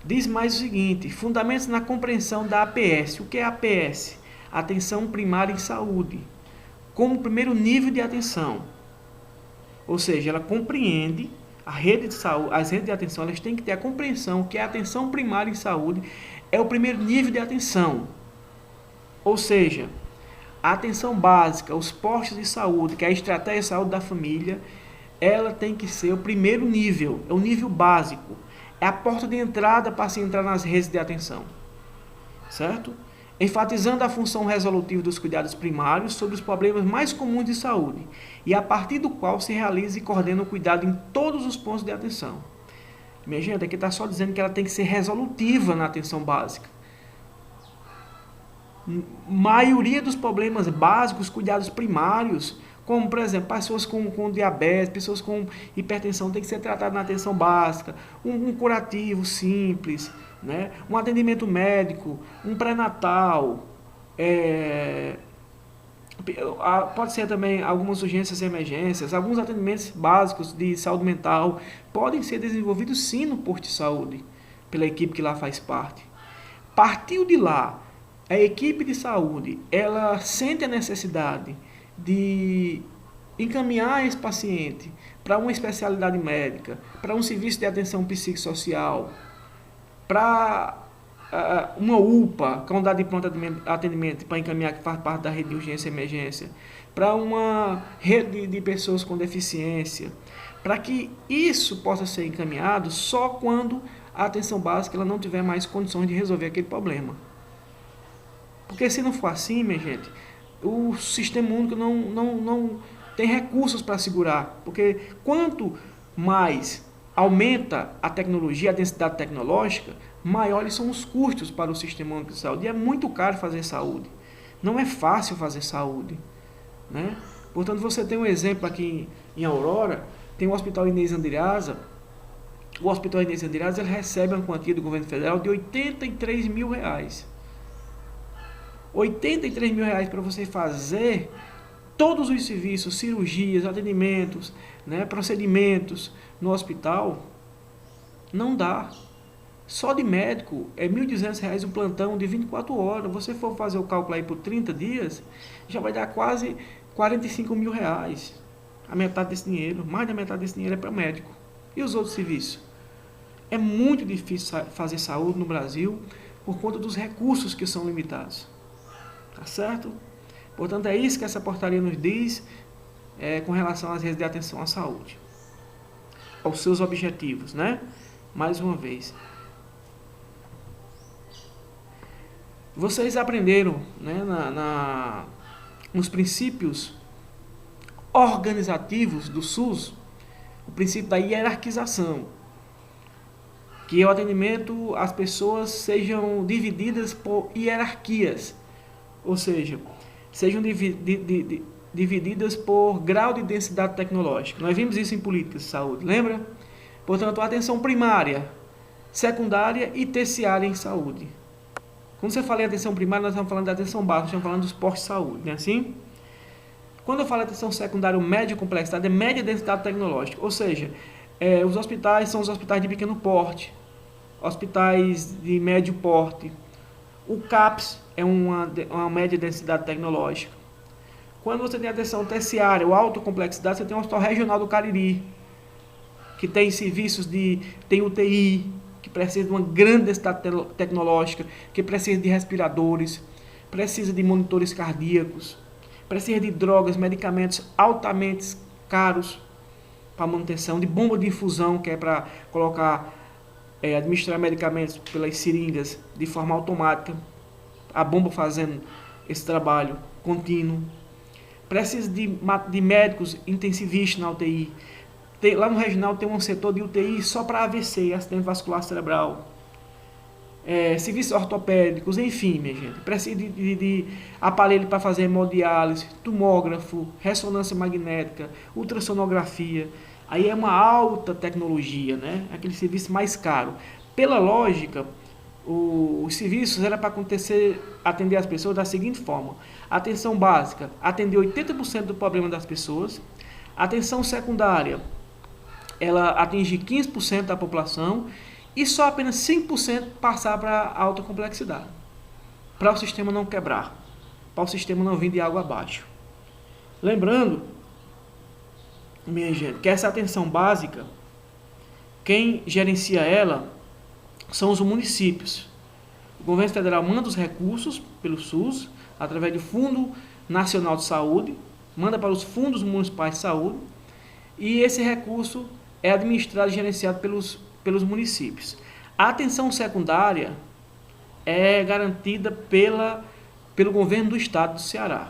S1: Diz mais o seguinte: fundamentos na compreensão da APS. O que é a APS? Atenção primária em saúde, como primeiro nível de atenção. Ou seja, ela compreende a rede de saúde, as redes de atenção, elas têm que ter a compreensão que a atenção primária em saúde é o primeiro nível de atenção. Ou seja, a atenção básica, os postos de saúde, que é a estratégia de saúde da família, ela tem que ser o primeiro nível, é o nível básico. É a porta de entrada para se entrar nas redes de atenção. Certo? Enfatizando a função resolutiva dos cuidados primários sobre os problemas mais comuns de saúde, e a partir do qual se realiza e coordena o cuidado em todos os pontos de atenção. Minha gente, aqui está só dizendo que ela tem que ser resolutiva na atenção básica. Maioria dos problemas básicos, cuidados primários, como, por exemplo, pessoas com diabetes, pessoas com hipertensão, tem que ser tratadas na atenção básica, um curativo simples, né? Um atendimento médico, um pré-natal, pode ser também algumas urgências e emergências, alguns atendimentos básicos de saúde mental podem ser desenvolvidos sim no posto de saúde, pela equipe que lá faz parte. Partiu de lá, a equipe de saúde, ela sente a necessidade de encaminhar esse paciente para uma especialidade médica, para um serviço de atenção psicossocial, para uma UPA, que é uma unidade de pronto atendimento, para encaminhar, que faz parte da rede de urgência e emergência, para uma rede de pessoas com deficiência, para que isso possa ser encaminhado só quando a atenção básica ela não tiver mais condições de resolver aquele problema. Porque se não for assim, minha gente, o sistema único não tem recursos para segurar. Porque quanto mais aumenta a tecnologia, a densidade tecnológica, maiores são os custos para o sistema único de saúde. E é muito caro fazer saúde. Não é fácil fazer saúde, né? Portanto, você tem um exemplo aqui em Aurora, tem o Hospital Inês Andreasa. O Hospital Inês Andreasa ele recebe uma quantia do governo federal de R$83 mil. R$83 mil para você fazer todos os serviços, cirurgias, atendimentos, né, procedimentos no hospital, não dá. Só de médico é R$1.200 um plantão de 24 horas. Você for fazer o cálculo aí por 30 dias, já vai dar quase R$45 mil. A metade desse dinheiro, mais da metade desse dinheiro é para médico. E os outros serviços? É muito difícil fazer saúde no Brasil por conta dos recursos que são limitados. Tá certo? Portanto, é isso que essa portaria nos diz com relação às redes de atenção à saúde. Aos seus objetivos, né? Mais uma vez. Vocês aprenderam, né, nos princípios organizativos do SUS, o princípio da hierarquização, que é o atendimento, as pessoas sejam divididas por hierarquias, ou seja, sejam divididas por grau de densidade tecnológica. Nós vimos isso em políticas de saúde, lembra? Portanto, a atenção primária, secundária e terciária em saúde. Quando você fala em atenção primária, nós estamos falando da atenção básica, nós estamos falando dos postos de saúde, não é assim? Quando eu falo atenção secundária, média complexidade, é média densidade tecnológica, ou seja, os hospitais são os hospitais de pequeno porte, hospitais de médio porte. O CAPS é uma média densidade tecnológica. Quando você tem atenção terciária ou alta complexidade, você tem o Hospital Regional do Cariri, que tem serviços tem UTI, que precisa de uma grande densidade tecnológica, que precisa de respiradores, precisa de monitores cardíacos, precisa de drogas, medicamentos altamente caros para manutenção, de bomba de infusão, que é para colocar, administrar medicamentos pelas seringas de forma automática, a bomba fazendo esse trabalho contínuo. Precisa de médicos intensivistas na UTI. Lá no regional tem um setor de UTI só para AVC, acidente vascular cerebral. Serviços ortopédicos, enfim, minha gente. Precisa de aparelho para fazer hemodiálise, tomógrafo, ressonância magnética, ultrassonografia. Aí é uma alta tecnologia, né? Aquele serviço mais caro. Pela lógica, os serviços era para atender as pessoas da seguinte forma: atenção básica, atender 80% do problema das pessoas. Atenção secundária, ela atinge 15% da população e só apenas 5% passar para a alta complexidade, para o sistema não quebrar, para o sistema não vir de água abaixo. Lembrando, minha gente, que essa atenção básica, quem gerencia ela são os municípios. O governo federal manda os recursos pelo SUS, através do Fundo Nacional de Saúde, manda para os fundos municipais de saúde, e esse recurso é administrado e gerenciado pelos municípios. A atenção secundária é garantida pelo governo do estado do Ceará,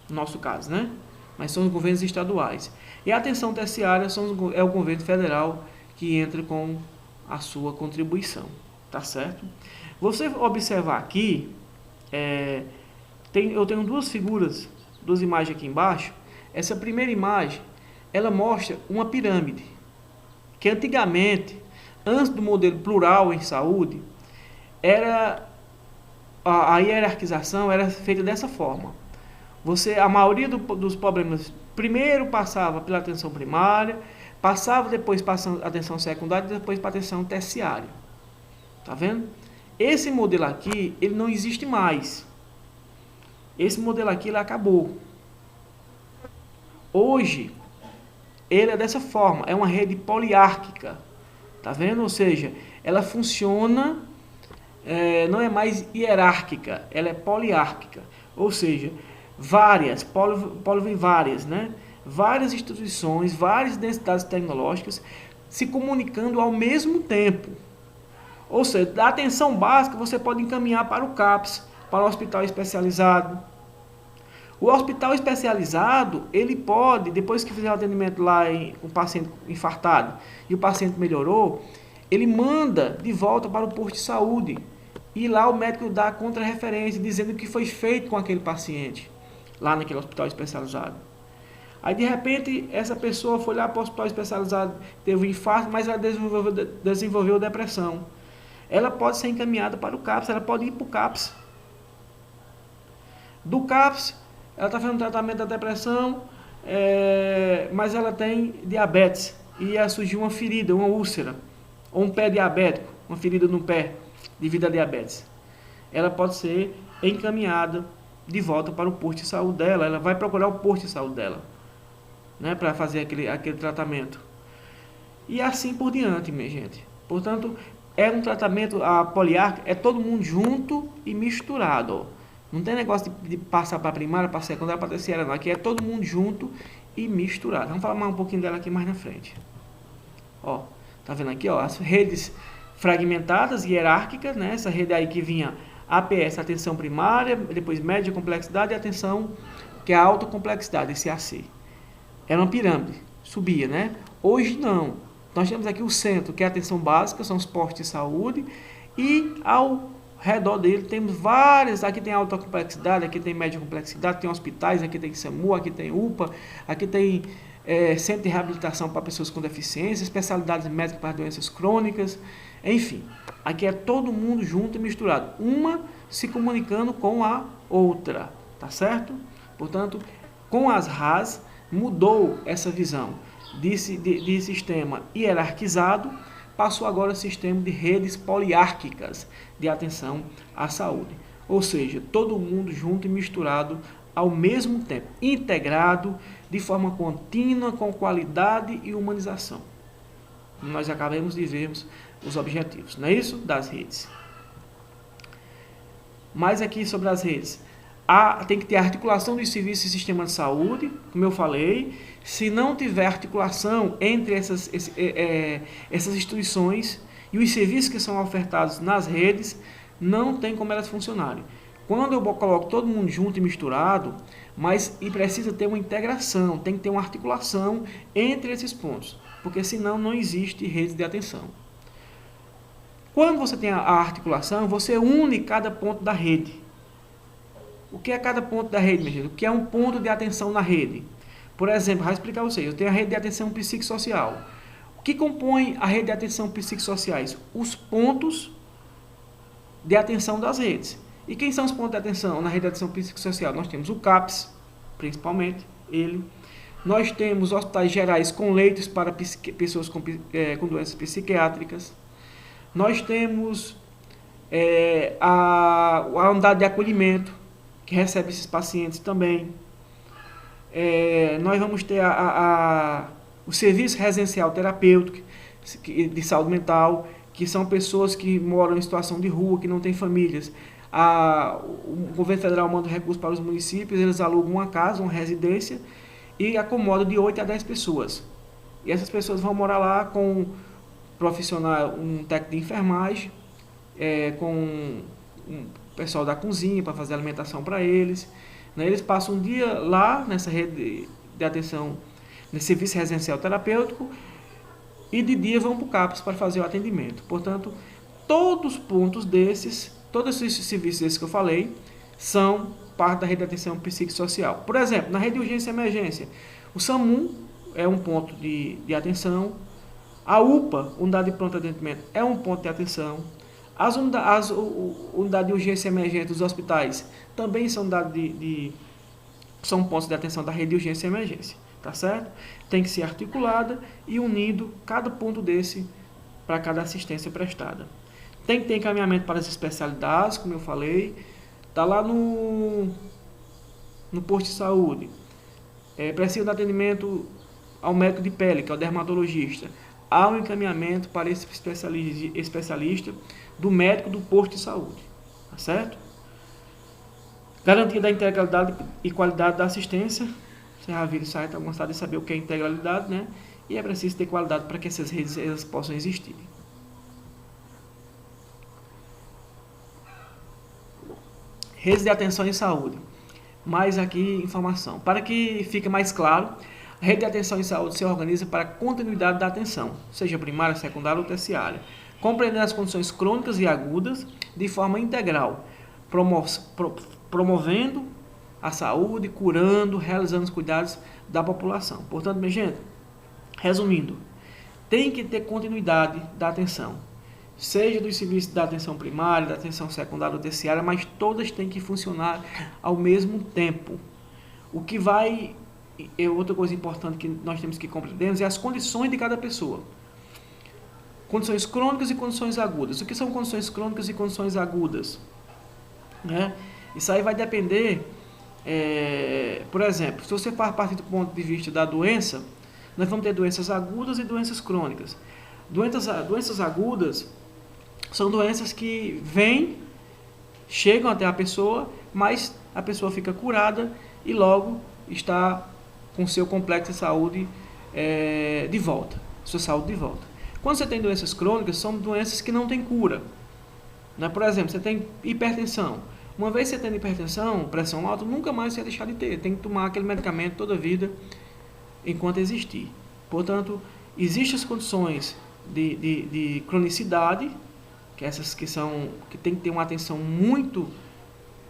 S1: no nosso caso, né? Mas são os governos estaduais. E a atenção terciária é o governo federal que entra com a sua contribuição, tá certo? Você observar aqui, eu tenho duas figuras, duas imagens aqui embaixo. Essa primeira imagem, ela mostra uma pirâmide, que antigamente, antes do modelo plural em saúde, a hierarquização era feita dessa forma. A maioria dos problemas primeiro passava pela atenção primária, depois passando a atenção secundária e depois para a atenção terciária. Tá vendo? Esse modelo aqui, ele não existe mais. Esse modelo aqui, ele acabou. Hoje, ele é dessa forma, é uma rede poliárquica, tá vendo? Ou seja, ela funciona, não é mais hierárquica, ela é poliárquica, ou seja, várias, né? Várias instituições, várias densidades tecnológicas se comunicando ao mesmo tempo. Ou seja, da atenção básica você pode encaminhar para o CAPS, para o hospital especializado. O hospital especializado, ele pode, depois que fizer o atendimento lá com o paciente infartado e o paciente melhorou, ele manda de volta para o posto de saúde. E lá o médico dá a contra-referência, dizendo o que foi feito com aquele paciente, lá naquele hospital especializado. Aí, de repente, essa pessoa foi lá para o hospital especializado, teve um infarto, mas ela desenvolveu depressão. Ela pode ser encaminhada para o CAPS, ela pode ir para o CAPS. Do CAPS, ela está fazendo tratamento da depressão, mas ela tem diabetes. E surgiu uma ferida, uma úlcera, ou um pé diabético, uma ferida no pé devido à diabetes. Ela pode ser encaminhada de volta para o posto de saúde dela. Ela vai procurar o posto de saúde dela, né, para fazer aquele tratamento. E assim por diante, minha gente. Portanto, é um tratamento, a poliárquica, é todo mundo junto e misturado, ó. Não tem negócio de passar para a primária, para a secundária, para a terciária, não. Aqui é todo mundo junto e misturado. Vamos falar mais um pouquinho dela aqui mais na frente. Ó, tá vendo aqui, ó, as redes fragmentadas, hierárquicas, né? Essa rede aí que vinha APS, atenção primária, depois média complexidade e atenção, que é a alta complexidade, esse AC. Era uma pirâmide, subia, né? Hoje não. Nós temos aqui o centro, que é a atenção básica, são os postos de saúde, e ao redor dele temos várias, aqui tem alta complexidade, aqui tem média complexidade, tem hospitais, aqui tem SAMU, aqui tem UPA, aqui tem centro de reabilitação para pessoas com deficiência, especialidades médicas para doenças crônicas, enfim. Aqui é todo mundo junto e misturado, uma se comunicando com a outra, tá certo? Portanto, com as RAS, mudou essa visão de sistema hierarquizado, passou agora ao sistema de redes poliárquicas de atenção à saúde. Ou seja, todo mundo junto e misturado ao mesmo tempo, integrado, de forma contínua, com qualidade e humanização. Nós acabamos de ver os objetivos, não é isso? Das redes. Mais aqui sobre as redes. Tem que ter articulação dos serviços e sistema de saúde, como eu falei. Se não tiver articulação entre essas instituições e os serviços que são ofertados nas redes, não tem como elas funcionarem. Quando eu coloco todo mundo junto e misturado, e precisa ter uma integração, tem que ter uma articulação entre esses pontos, porque senão não existe rede de atenção. Quando você tem a articulação, você une cada ponto da rede. O que é cada ponto da rede, minha gente? O que é um ponto de atenção na rede? Por exemplo, vou explicar a vocês. Eu tenho a rede de atenção psicossocial. O que compõe a rede de atenção psicossociais? Os pontos de atenção das redes. E quem são os pontos de atenção na rede de atenção psicossocial? Nós temos o CAPS, principalmente, ele. Nós temos hospitais gerais com leitos para pessoas com doenças psiquiátricas. Nós temos a unidade de acolhimento, que recebe esses pacientes também. Nós vamos ter o serviço residencial terapêutico de saúde mental, que são pessoas que moram em situação de rua, que não têm famílias. O governo federal manda recursos para os municípios, eles alugam uma casa, uma residência, e acomodam de 8 a 10 pessoas. E essas pessoas vão morar lá com um profissional, um técnico de enfermagem, com um pessoal da cozinha para fazer alimentação para eles. Eles passam um dia lá nessa rede de atenção, nesse serviço residencial terapêutico, e de dia vão para o CAPS para fazer o atendimento. Portanto, todos os pontos desses, todos esses serviços desses que eu falei, são parte da rede de atenção psicossocial. Por exemplo, na rede de urgência e emergência, o SAMU é um ponto de atenção, a UPA, Unidade de Pronto Atendimento, é um ponto de atenção, as unidades de urgência e emergência dos hospitais também são são pontos de atenção da rede de urgência e emergência, tá certo? Tem que ser articulada e unido cada ponto desse para cada assistência prestada. Tem que ter encaminhamento para as especialidades, como eu falei, tá lá no posto de saúde. Precisa de atendimento ao médico de pele, que é o dermatologista. Há um encaminhamento para esse especialista do médico do posto de saúde, tá certo? Garantia da integralidade e qualidade da assistência. Você já viu isso aí, está gostado de saber o que é integralidade, né? E é preciso ter qualidade para que essas redes elas possam existir. Redes de atenção em saúde. Mais aqui informação. Para que fique mais claro, a rede de atenção em saúde se organiza para a continuidade da atenção, seja primária, secundária ou terciária, compreendendo as condições crônicas e agudas de forma integral, promovendo a saúde, curando, realizando os cuidados da população. Portanto, minha gente, resumindo, tem que ter continuidade da atenção, seja dos serviços da atenção primária, da atenção secundária ou terciária, mas todas têm que funcionar ao mesmo tempo. O que vai... outra coisa importante que nós temos que compreender é as condições de cada pessoa. Condições crônicas e condições agudas. O que são condições crônicas e condições agudas? Isso aí vai depender, por exemplo, se você for partir do ponto de vista da doença, nós vamos ter doenças agudas e doenças crônicas. Doenças agudas são doenças que chegam até a pessoa, mas a pessoa fica curada e logo está com seu complexo de saúde de volta, sua saúde de volta. Quando você tem doenças crônicas, são doenças que não têm cura. Né? Por exemplo, você tem hipertensão. Uma vez você tendo hipertensão, pressão alta, nunca mais você vai deixar de ter. Tem que tomar aquele medicamento toda a vida enquanto existir. Portanto, existem as condições de cronicidade, que essas que tem que ter uma atenção muito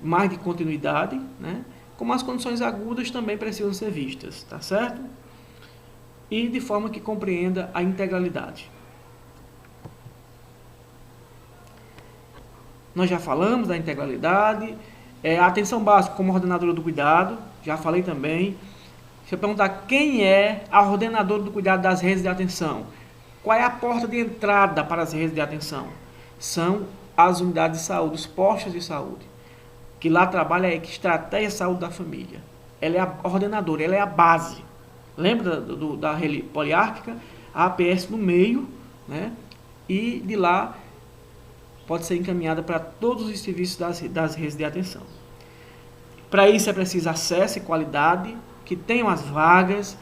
S1: mais de continuidade, né? Como as condições agudas também precisam ser vistas, tá certo? E de forma que compreenda a integralidade. Nós já falamos da integralidade, a atenção básica como ordenadora do cuidado, já falei também. Se eu perguntar quem é a ordenadora do cuidado das redes de atenção, qual é a porta de entrada para as redes de atenção? São as unidades de saúde, os postos de saúde, que lá trabalha a estratégia de saúde da família. Ela é a ordenadora, ela é a base. Lembra da rede poliárquica? A APS no meio, né? E de lá pode ser encaminhada para todos os serviços das redes de atenção. Para isso é preciso acesso e qualidade, que tenham as vagas,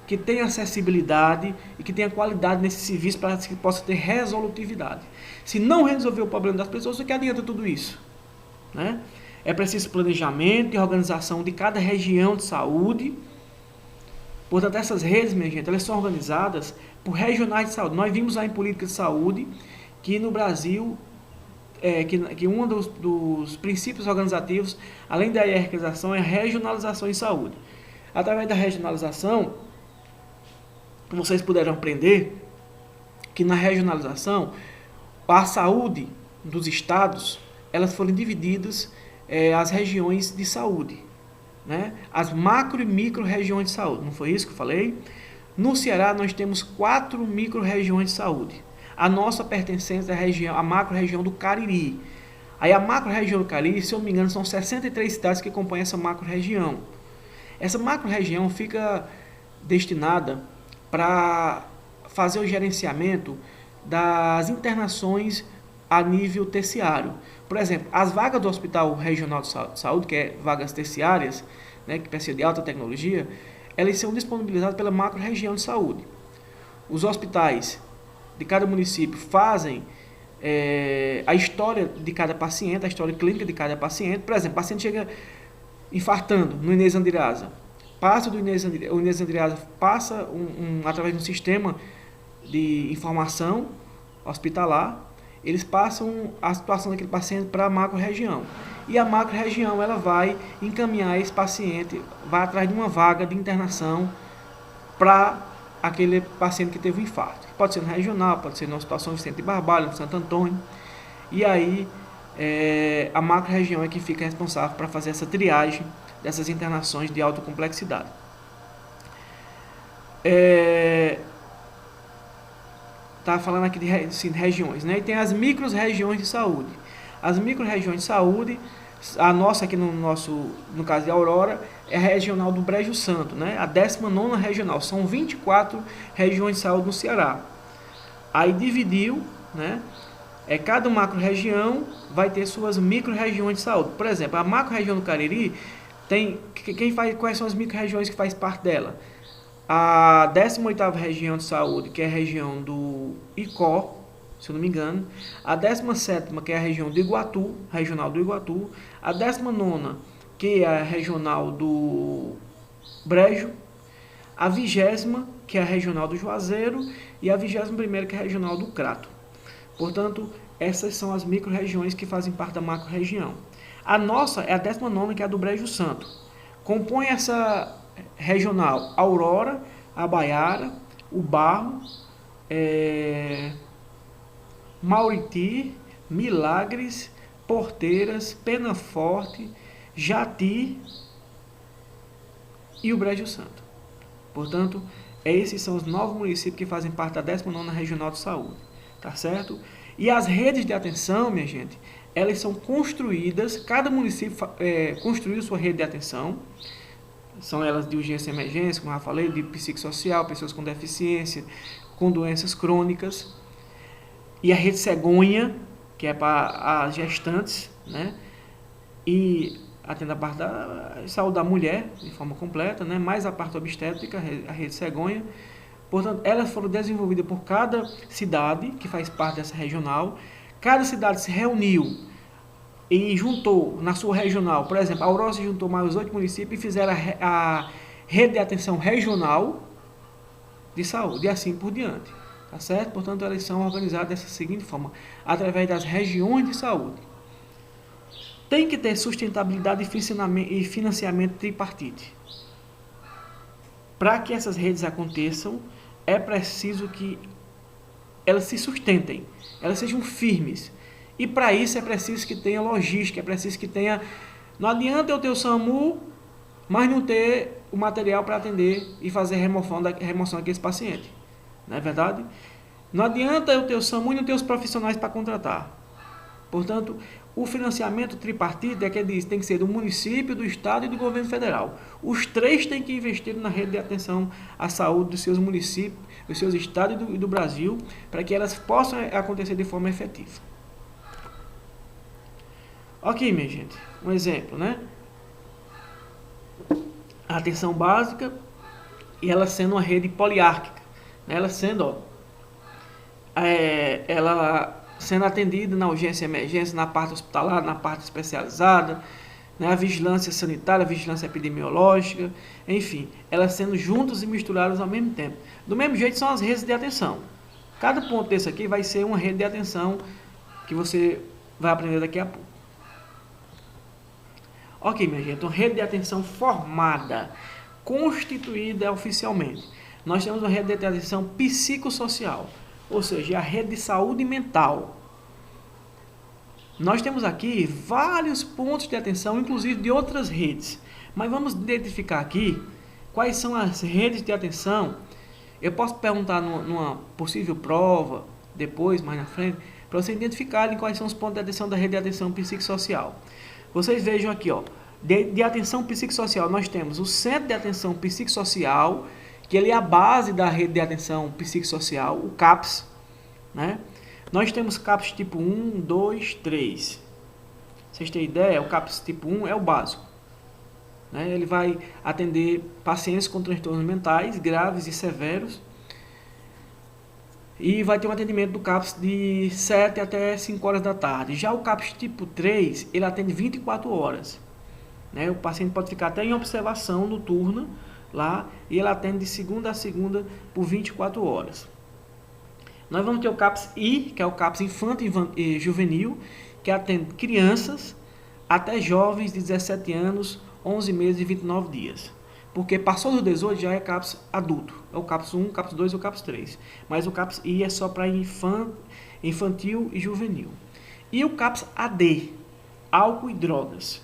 S1: que tenha acessibilidade e que tenha qualidade nesse serviço para que possa ter resolutividade. Se não resolver o problema das pessoas, o que adianta tudo isso? Né? É preciso planejamento e organização de cada região de saúde. Portanto, essas redes, minha gente, elas são organizadas por regionais de saúde. Nós vimos lá em política de saúde que no Brasil, que um dos princípios organizativos, além da hierarquização, é a regionalização em saúde. Através da regionalização, vocês puderam aprender que na regionalização, a saúde dos estados, elas foram divididas as regiões de saúde, né? As macro e micro regiões de saúde, não foi isso que eu falei? No Ceará nós temos 4 micro regiões de saúde. A nossa pertencente à macro região do Cariri. Aí a macro região do Cariri, se eu não me engano, são 63 cidades que compõem essa macro região. Essa macro região fica destinada para fazer o gerenciamento das internações a nível terciário. Por exemplo, as vagas do Hospital Regional de Saúde, que é vagas terciárias, né, que precisa de alta tecnologia, elas são disponibilizadas pela macro-região de saúde. Os hospitais de cada município fazem a história de cada paciente, a história clínica de cada paciente. Por exemplo, o paciente chega infartando no Inês Andreasa. Passa do Inês Andreasa, passa através de um sistema de informação hospitalar, eles passam a situação daquele paciente para a macro-região. E a macro-região ela vai encaminhar esse paciente, vai atrás de uma vaga de internação para aquele paciente que teve um infarto. Pode ser no regional, pode ser na situação de Vicente de Barbalho, no Santo Antônio. E aí a macro-região é que fica responsável para fazer essa triagem dessas internações de alta complexidade. Tá falando aqui de regiões, né? E tem as micro-regiões de saúde. As micro-regiões de saúde, a nossa aqui no caso de Aurora, é a regional do Brejo Santo, né? A 19ª regional. São 24 regiões de saúde no Ceará. Aí dividiu, né? Cada macro-região vai ter suas micro-regiões de saúde. Por exemplo, a macro-região do Cariri tem quais são as micro-regiões que faz parte dela? A 18ª região de saúde, que é a região do Icó, se eu não me engano. A 17ª, que é a região do Iguatu, regional do Iguatu. A 19ª, que é a regional do Brejo. A 20ª, que é a regional do Juazeiro. E a 21ª, que é a regional do Crato. Portanto, essas são as micro-regiões que fazem parte da macro-região. A nossa é a 19ª, que é a do Brejo Santo. Compõe essa regional Aurora, Abaiara, o Barro, Mauriti, Milagres, Porteiras, Penaforte, Jati e o Brejo Santo. Portanto, esses são os 9 municípios que fazem parte da 19ª Regional de Saúde, tá certo? E as redes de atenção, minha gente, elas são construídas, cada município construiu sua rede de atenção. São elas de urgência e emergência, como eu já falei, de psicossocial, pessoas com deficiência, com doenças crônicas. E a rede cegonha, que é para as gestantes, né? E atende a parte da saúde da mulher, de forma completa, né? Mais a parte obstétrica, a rede cegonha. Portanto, elas foram desenvolvidas por cada cidade, que faz parte dessa regional. Cada cidade se reuniu e juntou na sua regional, por exemplo, a Aurora se juntou mais os 8 municípios e fizeram a rede de atenção regional de saúde e assim por diante, tá certo? Portanto, elas são organizadas dessa seguinte forma, através das regiões de saúde. Tem que ter sustentabilidade e financiamento tripartite. Para que essas redes aconteçam, é preciso que elas se sustentem, elas sejam firmes. E para isso é preciso que tenha logística, é preciso que tenha... Não adianta eu ter o SAMU, mas não ter o material para atender e fazer remoção daqueles pacientes. Não é verdade? Não adianta eu ter o SAMU e não ter os profissionais para contratar. Portanto, o financiamento tripartite é que diz, tem que ser do município, do estado e do governo federal. Os três têm que investir na rede de atenção à saúde dos seus municípios, dos seus estados e do Brasil, para que elas possam acontecer de forma efetiva. Ok, minha gente, um exemplo, né? A atenção básica e ela sendo uma rede poliárquica, né? Ela sendo, ela sendo atendida na urgência e emergência, na parte hospitalar, na parte especializada, né? A vigilância sanitária, a vigilância epidemiológica, enfim, elas sendo juntas e misturadas ao mesmo tempo. Do mesmo jeito são as redes de atenção. Cada ponto desse aqui vai ser uma rede de atenção que você vai aprender daqui a pouco. Ok, minha gente, então rede de atenção formada, constituída oficialmente. Nós temos uma rede de atenção psicossocial, ou seja, a rede de saúde mental. Nós temos aqui vários pontos de atenção, inclusive de outras redes. Mas vamos identificar aqui quais são as redes de atenção. Eu posso perguntar numa possível prova, depois, mais na frente, para vocês identificarem quais são os pontos de atenção da rede de atenção psicossocial. Vocês vejam aqui, ó, de atenção psicossocial, nós temos o Centro de Atenção Psicossocial, que ele é a base da rede de atenção psicossocial, o CAPS, né? Nós temos CAPS tipo 1, 2, 3. Vocês têm ideia? O CAPS tipo 1 é o básico, né? Ele vai atender pacientes com transtornos mentais graves e severos. E vai ter um atendimento do CAPS de 7 até 5 horas da tarde. Já o CAPS tipo 3, ele atende 24 horas. Né? O paciente pode ficar até em observação noturna lá e ele atende de segunda a segunda por 24 horas. Nós vamos ter o CAPS I, que é o CAPS infantil e juvenil, que atende crianças até jovens de 17 anos, 11 meses e 29 dias. Porque passou dos 18 já é CAPS adulto. É o CAPS 1, CAPS 2 e o CAPS 3. Mas o CAPS I é só para infantil e juvenil. E o CAPS AD, álcool e drogas.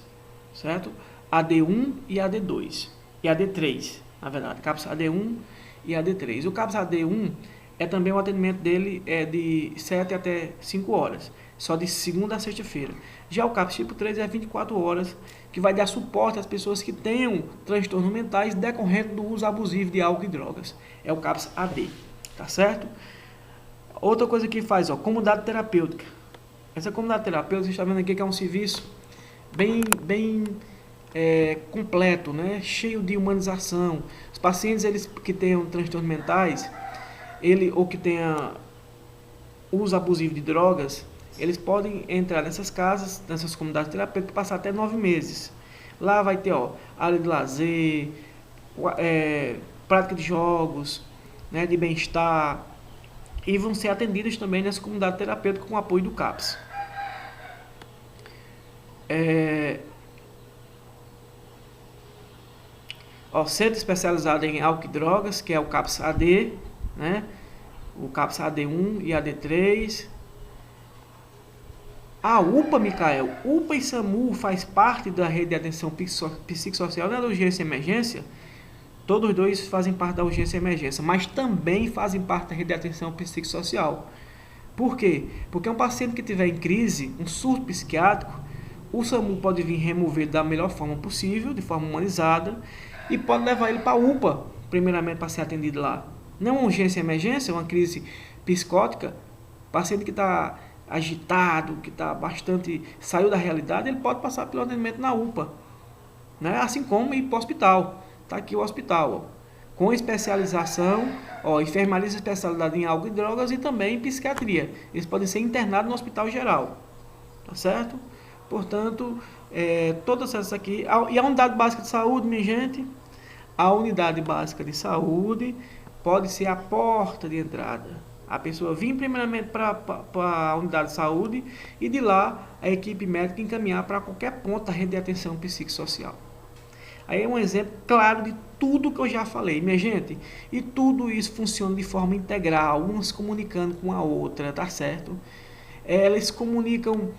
S1: Certo? AD1 e AD2. E AD3, na verdade. CAPS AD1 e AD3. O CAPS AD1 é também o atendimento dele de 7 até 5 horas. Só de segunda a sexta-feira. Já o CAPS tipo 3 é 24 horas, que vai dar suporte às pessoas que tenham transtornos mentais decorrente do uso abusivo de álcool e drogas. É o CAPS AD, tá certo? Outra coisa que faz, ó, comunidade terapêutica. Essa comunidade terapêutica, você está vendo aqui que é um serviço bem completo, né? Cheio de humanização. Os pacientes eles que tenham transtornos mentais, ou que tenham uso abusivo de drogas, eles podem entrar nessas casas, nessas comunidades terapêuticas, e passar até 9 meses. Lá vai ter, ó, área de lazer, prática de jogos, né, de bem-estar, e vão ser atendidas também nessa comunidade terapêutica com o apoio do CAPS. Centro especializado em álcool e drogas, que é o CAPS AD, né, o CAPS AD1 e AD3. A UPA, Micael, UPA e SAMU faz parte da rede de atenção psicossocial da urgência e emergência. Todos os dois fazem parte da urgência e emergência, mas também fazem parte da rede de atenção psicossocial. Por quê? Porque um paciente que tiver em crise, um surto psiquiátrico, o SAMU pode vir remover da melhor forma possível, de forma humanizada, e pode levar ele para a UPA, primeiramente para ser atendido lá. Não é uma urgência e emergência, é uma crise psicótica, paciente que está agitado, que está bastante, saiu da realidade, ele pode passar pelo atendimento na UPA, né? Assim como ir para o hospital. Está aqui o hospital, ó. com especialização, enfermaria especializada em álcool e drogas e também em psiquiatria. Eles podem ser internados no hospital geral, tá certo? Portanto, todas essas aqui. E a unidade básica de saúde, minha gente, a unidade básica de saúde pode ser a porta de entrada. A pessoa vir primeiramente para a unidade de saúde e de lá a equipe médica encaminhar para qualquer ponto da rede de atenção psicossocial. Aí é um exemplo claro de tudo que eu já falei, minha gente. E tudo isso funciona de forma integral, umas comunicando com a outra, tá certo? Elas comunicam,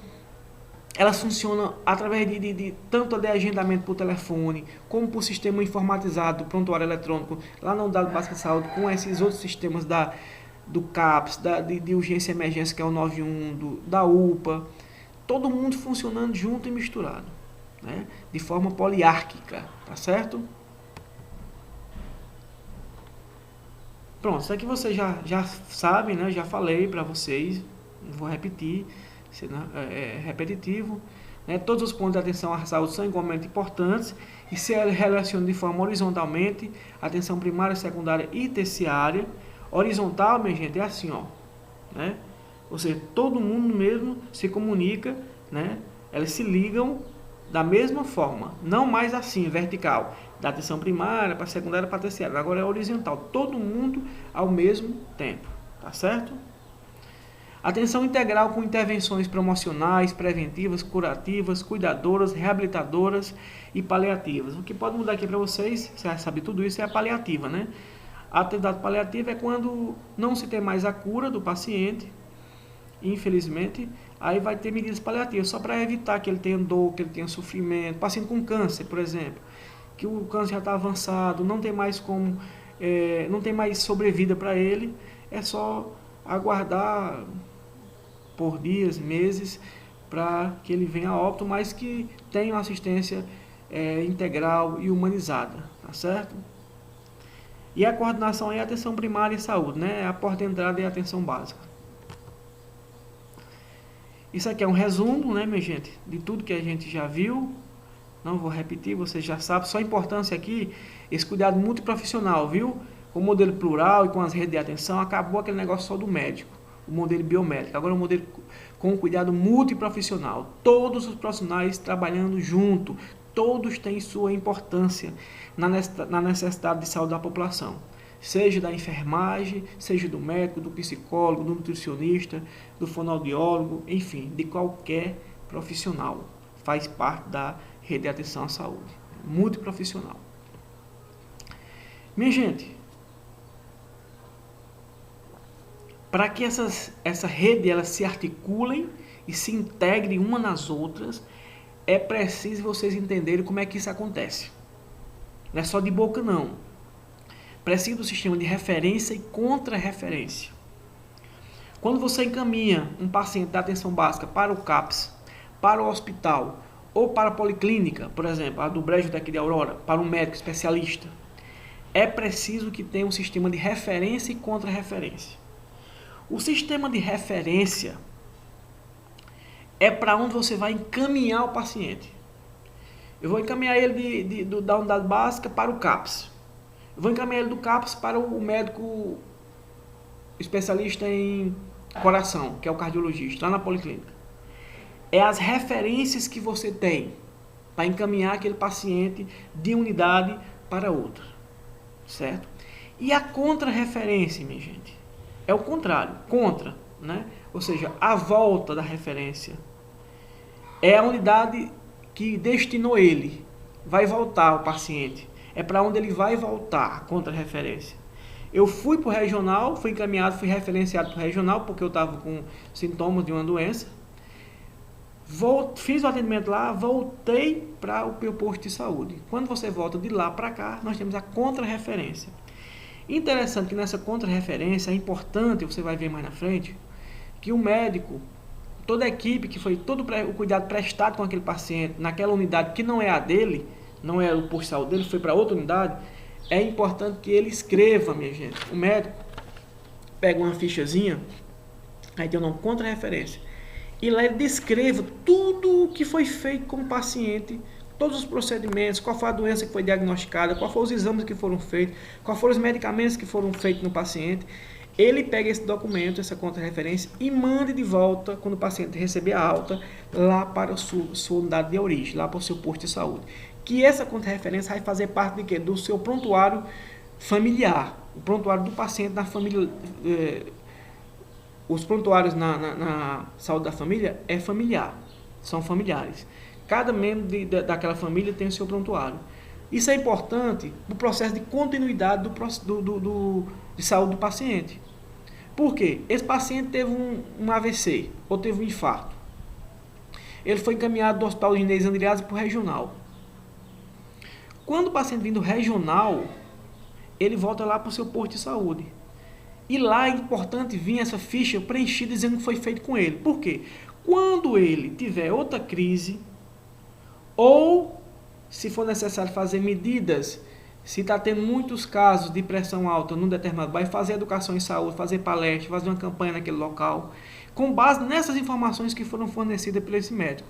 S1: elas funcionam através de tanto de agendamento por telefone, como por sistema informatizado do prontuário eletrônico, lá na unidade básica de saúde, com esses outros sistemas do CAPS, de urgência e emergência, que é o 91, da UPA, todo mundo funcionando junto e misturado, né? De forma poliárquica, tá certo? Pronto, isso aqui vocês já sabem, né? Já falei para vocês, não vou repetir, senão é repetitivo, né? Todos os pontos de atenção à saúde são igualmente importantes e se relacionam de forma horizontalmente, atenção primária, secundária e terciária. Horizontal, minha gente, é assim, né? Ou seja, todo mundo mesmo se comunica, né? Elas se ligam da mesma forma, não mais assim, vertical, da atenção primária para secundária para terciária. Agora é horizontal, todo mundo ao mesmo tempo, tá certo? Atenção integral com intervenções promocionais, preventivas, curativas, cuidadoras, reabilitadoras e paliativas. O que pode mudar aqui para vocês, você já sabe tudo isso, é a paliativa, né? A atividade paliativa é quando não se tem mais a cura do paciente, infelizmente, aí vai ter medidas paliativas, só para evitar que ele tenha dor, que ele tenha sofrimento. Paciente com câncer, por exemplo, que o câncer já está avançado, não tem mais não tem mais sobrevida para ele, é só aguardar por dias, meses, para que ele venha a óbito, mas que tenha uma assistência integral e humanizada, tá certo? E a coordenação é a atenção primária e saúde, né? A porta de entrada e a atenção básica. Isso aqui é um resumo, né, minha gente, de tudo que a gente já viu. Não vou repetir, vocês já sabem. Só a importância aqui, esse cuidado multiprofissional, viu? Com o modelo plural e com as redes de atenção, acabou aquele negócio só do médico, o modelo biomédico. Agora é um modelo com um cuidado multiprofissional. Todos os profissionais trabalhando junto, todos têm sua importância na necessidade de saúde da população. Seja da enfermagem, seja do médico, do psicólogo, do nutricionista, do fonoaudiólogo, enfim, de qualquer profissional. Faz parte da rede de atenção à saúde. Multiprofissional. Minha gente, para que essa rede elas se articulem e se integrem uma nas outras, é preciso vocês entenderem como é que isso acontece. Não é só de boca, não. Precisa do sistema de referência e contra-referência. Quando você encaminha um paciente da atenção básica para o CAPS, para o hospital ou para a policlínica, por exemplo, a do Brejo daqui de Aurora, para um médico especialista, é preciso que tenha um sistema de referência e contra-referência. O sistema de referência é para onde você vai encaminhar o paciente. Eu vou encaminhar ele da unidade básica para o CAPS. Eu vou encaminhar ele do CAPS para o médico especialista em coração, que é o cardiologista, lá na policlínica. É as referências que você tem para encaminhar aquele paciente de unidade para outra, certo? E a contra-referência, minha gente, é o contrário, contra, né? Ou seja, a volta da referência é a unidade que destinou ele, vai voltar o paciente, é para onde ele vai voltar, contra-referência. Eu fui para o regional, fui encaminhado, fui referenciado para o regional, porque eu estava com sintomas de uma doença, fiz o atendimento lá, voltei para o meu posto de saúde. Quando você volta de lá para cá, nós temos a contra-referência. Interessante que nessa contra-referência, é importante, você vai ver mais na frente, que o médico, toda a equipe que foi todo o cuidado prestado com aquele paciente, naquela unidade que não é a dele, não é o posto de saúde dele, foi para outra unidade, é importante que ele escreva, minha gente. O médico pega uma fichazinha, aí tem o nome contra-referência, e lá ele descreva tudo o que foi feito com o paciente todos os procedimentos, qual foi a doença que foi diagnosticada, qual foram os exames que foram feitos, qual foram os medicamentos que foram feitos no paciente. Ele pega esse documento, essa conta-referência, e manda de volta, quando o paciente receber a alta, lá para a sua unidade de origem, lá para o seu posto de saúde. Que essa conta-referência vai fazer parte de quê? Do seu prontuário familiar, o prontuário do paciente na família. Os prontuários na saúde da família é familiar, são familiares. Cada membro daquela família tem o seu prontuário. Isso é importante no processo de continuidade de saúde do paciente. Por quê? Esse paciente teve um AVC ou teve um infarto. Ele foi encaminhado do Hospital Inês Andriazzi para o regional. Quando o paciente vem do regional, ele volta lá para o seu posto de saúde. E lá é importante vir essa ficha preenchida dizendo o que foi feito com ele. Por quê? Quando ele tiver outra crise, ou se for necessário fazer medidas, se está tendo muitos casos de pressão alta num determinado bairro, fazer educação em saúde, fazer palestra, fazer uma campanha naquele local, com base nessas informações que foram fornecidas por esse médico.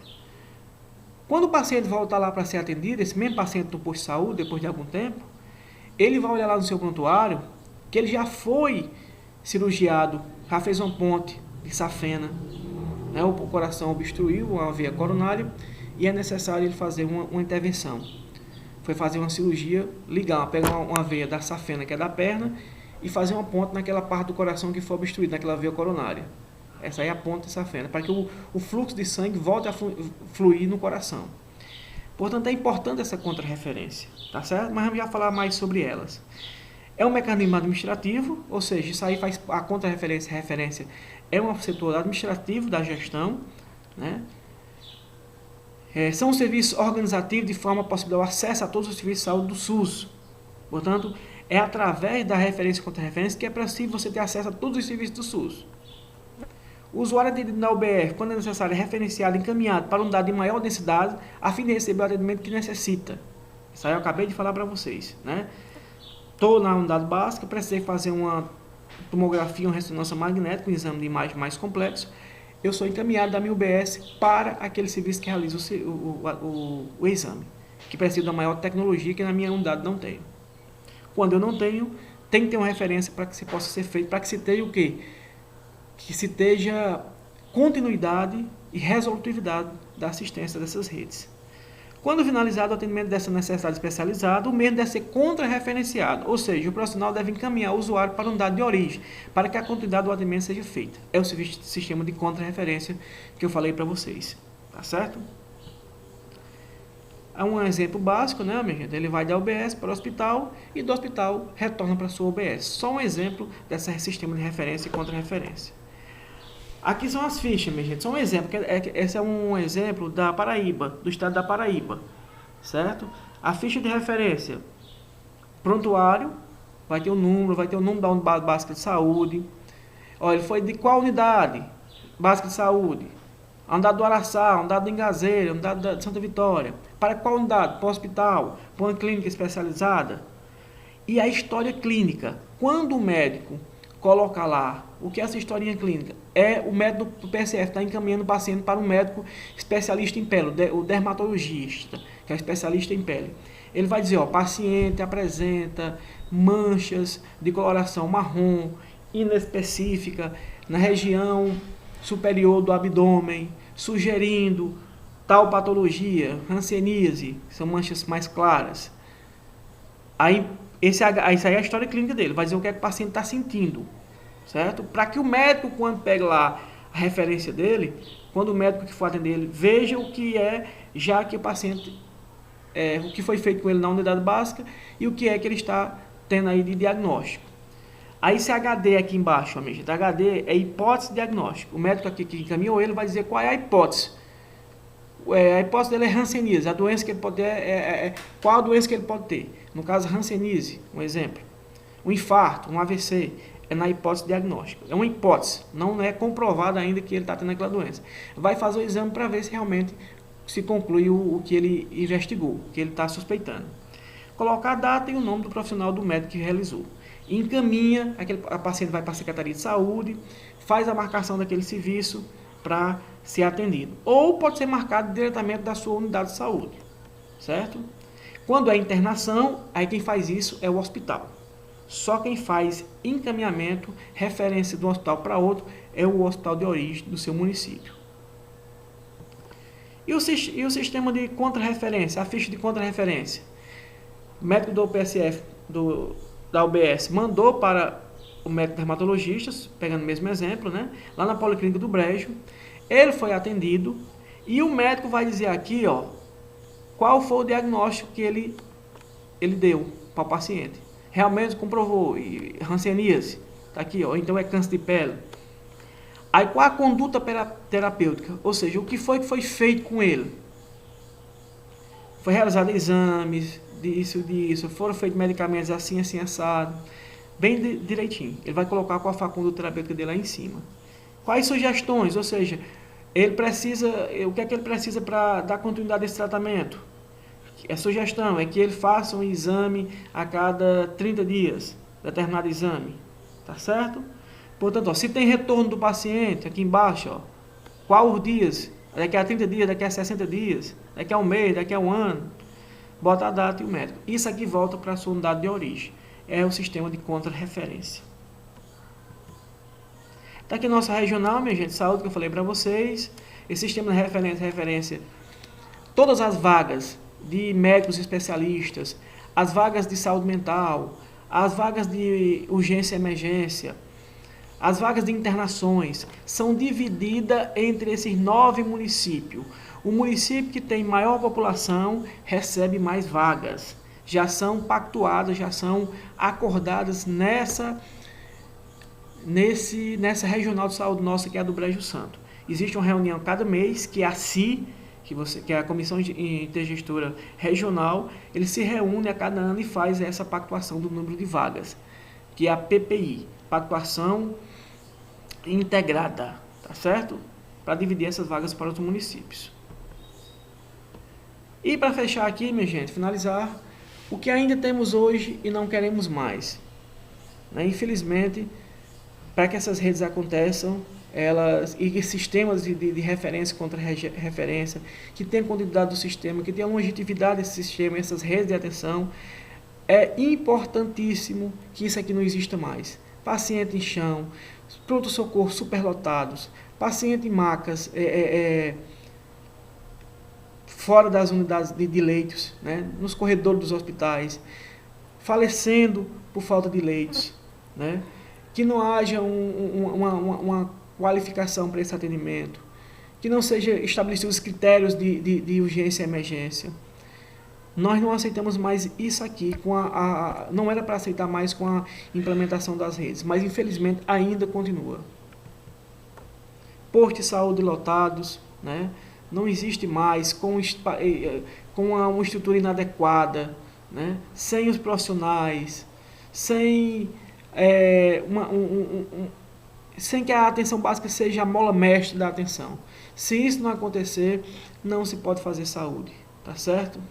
S1: Quando o paciente voltar lá para ser atendido, esse mesmo paciente do posto de saúde, depois de algum tempo, ele vai olhar lá no seu prontuário que ele já foi cirurgiado, já fez uma ponte de safena, né? O coração obstruiu a veia coronária e é necessário ele fazer uma intervenção. Foi fazer uma cirurgia, pegar uma veia da safena, que é da perna, e fazer uma ponte naquela parte do coração que foi obstruída, naquela veia coronária. Essa aí é a ponte de safena, para que o fluxo de sangue volte a fluir no coração. Portanto, é importante essa contra-referência, tá certo? Mas vamos já falar mais sobre elas. É um mecanismo administrativo, ou seja, isso aí faz a contra-referência é um setor administrativo da gestão, né? São serviços organizativos de forma a possibilitar o acesso a todos os serviços de saúde do SUS. Portanto, é através da referência contra referência que é possível você ter acesso a todos os serviços do SUS. O usuário atendido na UBR, quando é necessário, é referenciado e encaminhado para unidade de maior densidade, a fim de receber o atendimento que necessita. Isso aí eu acabei de falar para vocês, né? Estou na unidade básica, precisei fazer uma tomografia, uma ressonância magnética, um exame de imagem mais complexo. Eu sou encaminhado da minha UBS para aquele serviço que realiza o exame, que precisa da maior tecnologia que na minha unidade não tenho. Quando eu não tenho, tem que ter uma referência para que se possa ser feito, para que se tenha o quê? Que se tenha continuidade e resolutividade da assistência dessas redes. Quando finalizado o atendimento dessa necessidade especializada, o mesmo deve ser contra-referenciado, ou seja, o profissional deve encaminhar o usuário para a unidade de origem, para que a continuidade do atendimento seja feita. É o sistema de contra-referência que eu falei para vocês, tá certo? É um exemplo básico, né, minha gente? Ele vai da UBS para o hospital e do hospital retorna para a sua UBS. Só um exemplo desse sistema de referência e contra-referência. Aqui são as fichas, minha gente, são um exemplo. Esse é um exemplo da Paraíba, do estado da Paraíba, certo? A ficha de referência, prontuário, vai ter o número da unidade básica de saúde. Olha, ele foi de qual unidade básica de saúde? A unidade do Araçá, a unidade do Engazeira, a unidade de Santa Vitória. Para qual unidade? Para o hospital, para uma clínica especializada. E a história clínica, quando o médico coloca lá o que é essa historinha clínica, é o médico do PSF está encaminhando o paciente para um médico especialista em pele, o dermatologista, que é especialista em pele. Ele vai dizer, ó, paciente apresenta manchas de coloração marrom, inespecífica, na região superior do abdômen, sugerindo tal patologia, hanseníase, são manchas mais claras. Aí, isso aí é a história clínica dele, vai dizer o que é que o paciente está sentindo, certo? Para que o médico, quando pega lá a referência dele, quando o médico que for atender ele, veja o que é, já que o paciente, o que foi feito com ele na unidade básica e o que é que ele está tendo aí de diagnóstico. Aí esse HD aqui embaixo, amigo, HD é hipótese diagnóstico. O médico aqui que encaminhou ele vai dizer qual é a hipótese. A hipótese dele é hanseníase, a doença que ele pode ter, qual a doença que ele pode ter. No caso, hanseníase, um exemplo. Um infarto, um AVC, é na hipótese diagnóstica. É uma hipótese, não é comprovado ainda que ele está tendo aquela doença. Vai fazer o exame para ver se realmente se conclui o que ele investigou, o que ele está suspeitando. Colocar a data e o nome do profissional do médico que realizou. Encaminha, a paciente vai para a Secretaria de Saúde, faz a marcação daquele serviço para ser atendido. Ou pode ser marcado diretamente da sua unidade de saúde, certo? Quando é internação, aí quem faz isso é o hospital. Só quem faz encaminhamento, referência de um hospital para outro, é o hospital de origem do seu município. E o sistema de contra-referência, a ficha de contra-referência? O médico do PSF, da UBS, mandou para o médico dermatologista, pegando o mesmo exemplo, né? Lá na Policlínica do Brejo, ele foi atendido e o médico vai dizer aqui, ó, qual foi o diagnóstico que ele deu para o paciente. Realmente comprovou, hanseníase, está aqui, ó, então é câncer de pele. Aí qual a conduta terapêutica? Ou seja, o que foi feito com ele? Foi realizado exames, disso, foram feitos medicamentos assim, assado, bem direitinho. Ele vai colocar qual a conduta terapêutica dele lá em cima. Quais sugestões? Ou seja, o que é que ele precisa para dar continuidade a esse tratamento? A sugestão é que ele faça um exame a cada 30 dias, determinado exame, tá certo? Portanto, ó, se tem retorno do paciente, aqui embaixo, ó, qual os dias? Daqui a 30 dias, daqui a 60 dias, daqui a um mês, daqui a um ano, bota a data e o médico. Isso aqui volta para a sua unidade de origem, é o sistema de contra-referência. Está aqui nossa regional, minha gente, saúde, que eu falei para vocês. Esse sistema de referência, todas as vagas de médicos especialistas, as vagas de saúde mental, as vagas de urgência e emergência, as vagas de internações, são divididas entre esses 9 municípios. O município que tem maior população recebe mais vagas. Já são pactuadas, já são acordadas nessa regional de saúde nossa, que é a do Brejo Santo. Existe uma reunião cada mês, que é a CI, que é a Comissão Intergestora Regional, ele se reúne a cada ano e faz essa pactuação do número de vagas, que é a PPI, Pactuação Integrada, tá certo? Para dividir essas vagas para os municípios. E para fechar aqui, minha gente, finalizar, o que ainda temos hoje e não queremos mais, né? Infelizmente, para que essas redes aconteçam, e sistemas de referência contra referência, que tenham continuidade do sistema, que tenham longevidade desse sistema, essas redes de atenção, é importantíssimo que isso aqui não exista mais. Paciente em chão, pronto-socorro superlotados, paciente em macas, fora das unidades de leitos, né, nos corredores dos hospitais, falecendo por falta de leitos, né, que não haja uma qualificação para esse atendimento, que não seja estabelecidos os critérios de urgência e emergência. Nós não aceitamos mais isso aqui, não era para aceitar mais com a implementação das redes, mas infelizmente ainda continua. Postos de saúde lotados, né? Não existe mais, com uma estrutura inadequada, né? Sem os profissionais, sem que a atenção básica seja a mola mestre da atenção. Se isso não acontecer, não se pode fazer saúde, tá certo?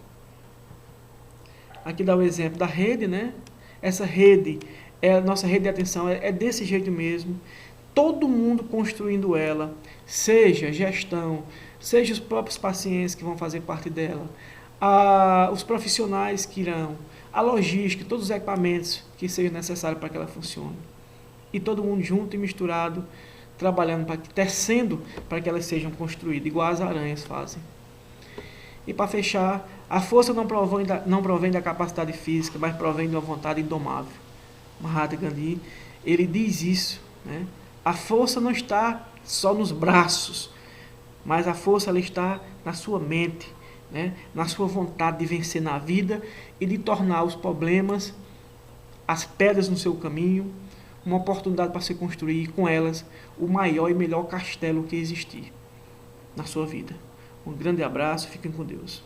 S1: Aqui dá o exemplo da rede, né? Essa rede, a nossa rede de atenção é desse jeito mesmo. Todo mundo construindo ela, seja gestão, seja os próprios pacientes que vão fazer parte dela, os profissionais que irão, a logística, todos os equipamentos que sejam necessários para que ela funcione. E todo mundo junto e misturado, trabalhando, tecendo para que elas sejam construídas, igual as aranhas fazem. E para fechar, a força não provém da capacidade física, mas provém de uma vontade indomável. Mahatma Gandhi, ele diz isso, né? A força não está só nos braços, mas a força ela está na sua mente, né? Na sua vontade de vencer na vida e de tornar os problemas, as pedras no seu caminho, uma oportunidade para se construir com elas o maior e melhor castelo que existir na sua vida. Um grande abraço, fiquem com Deus.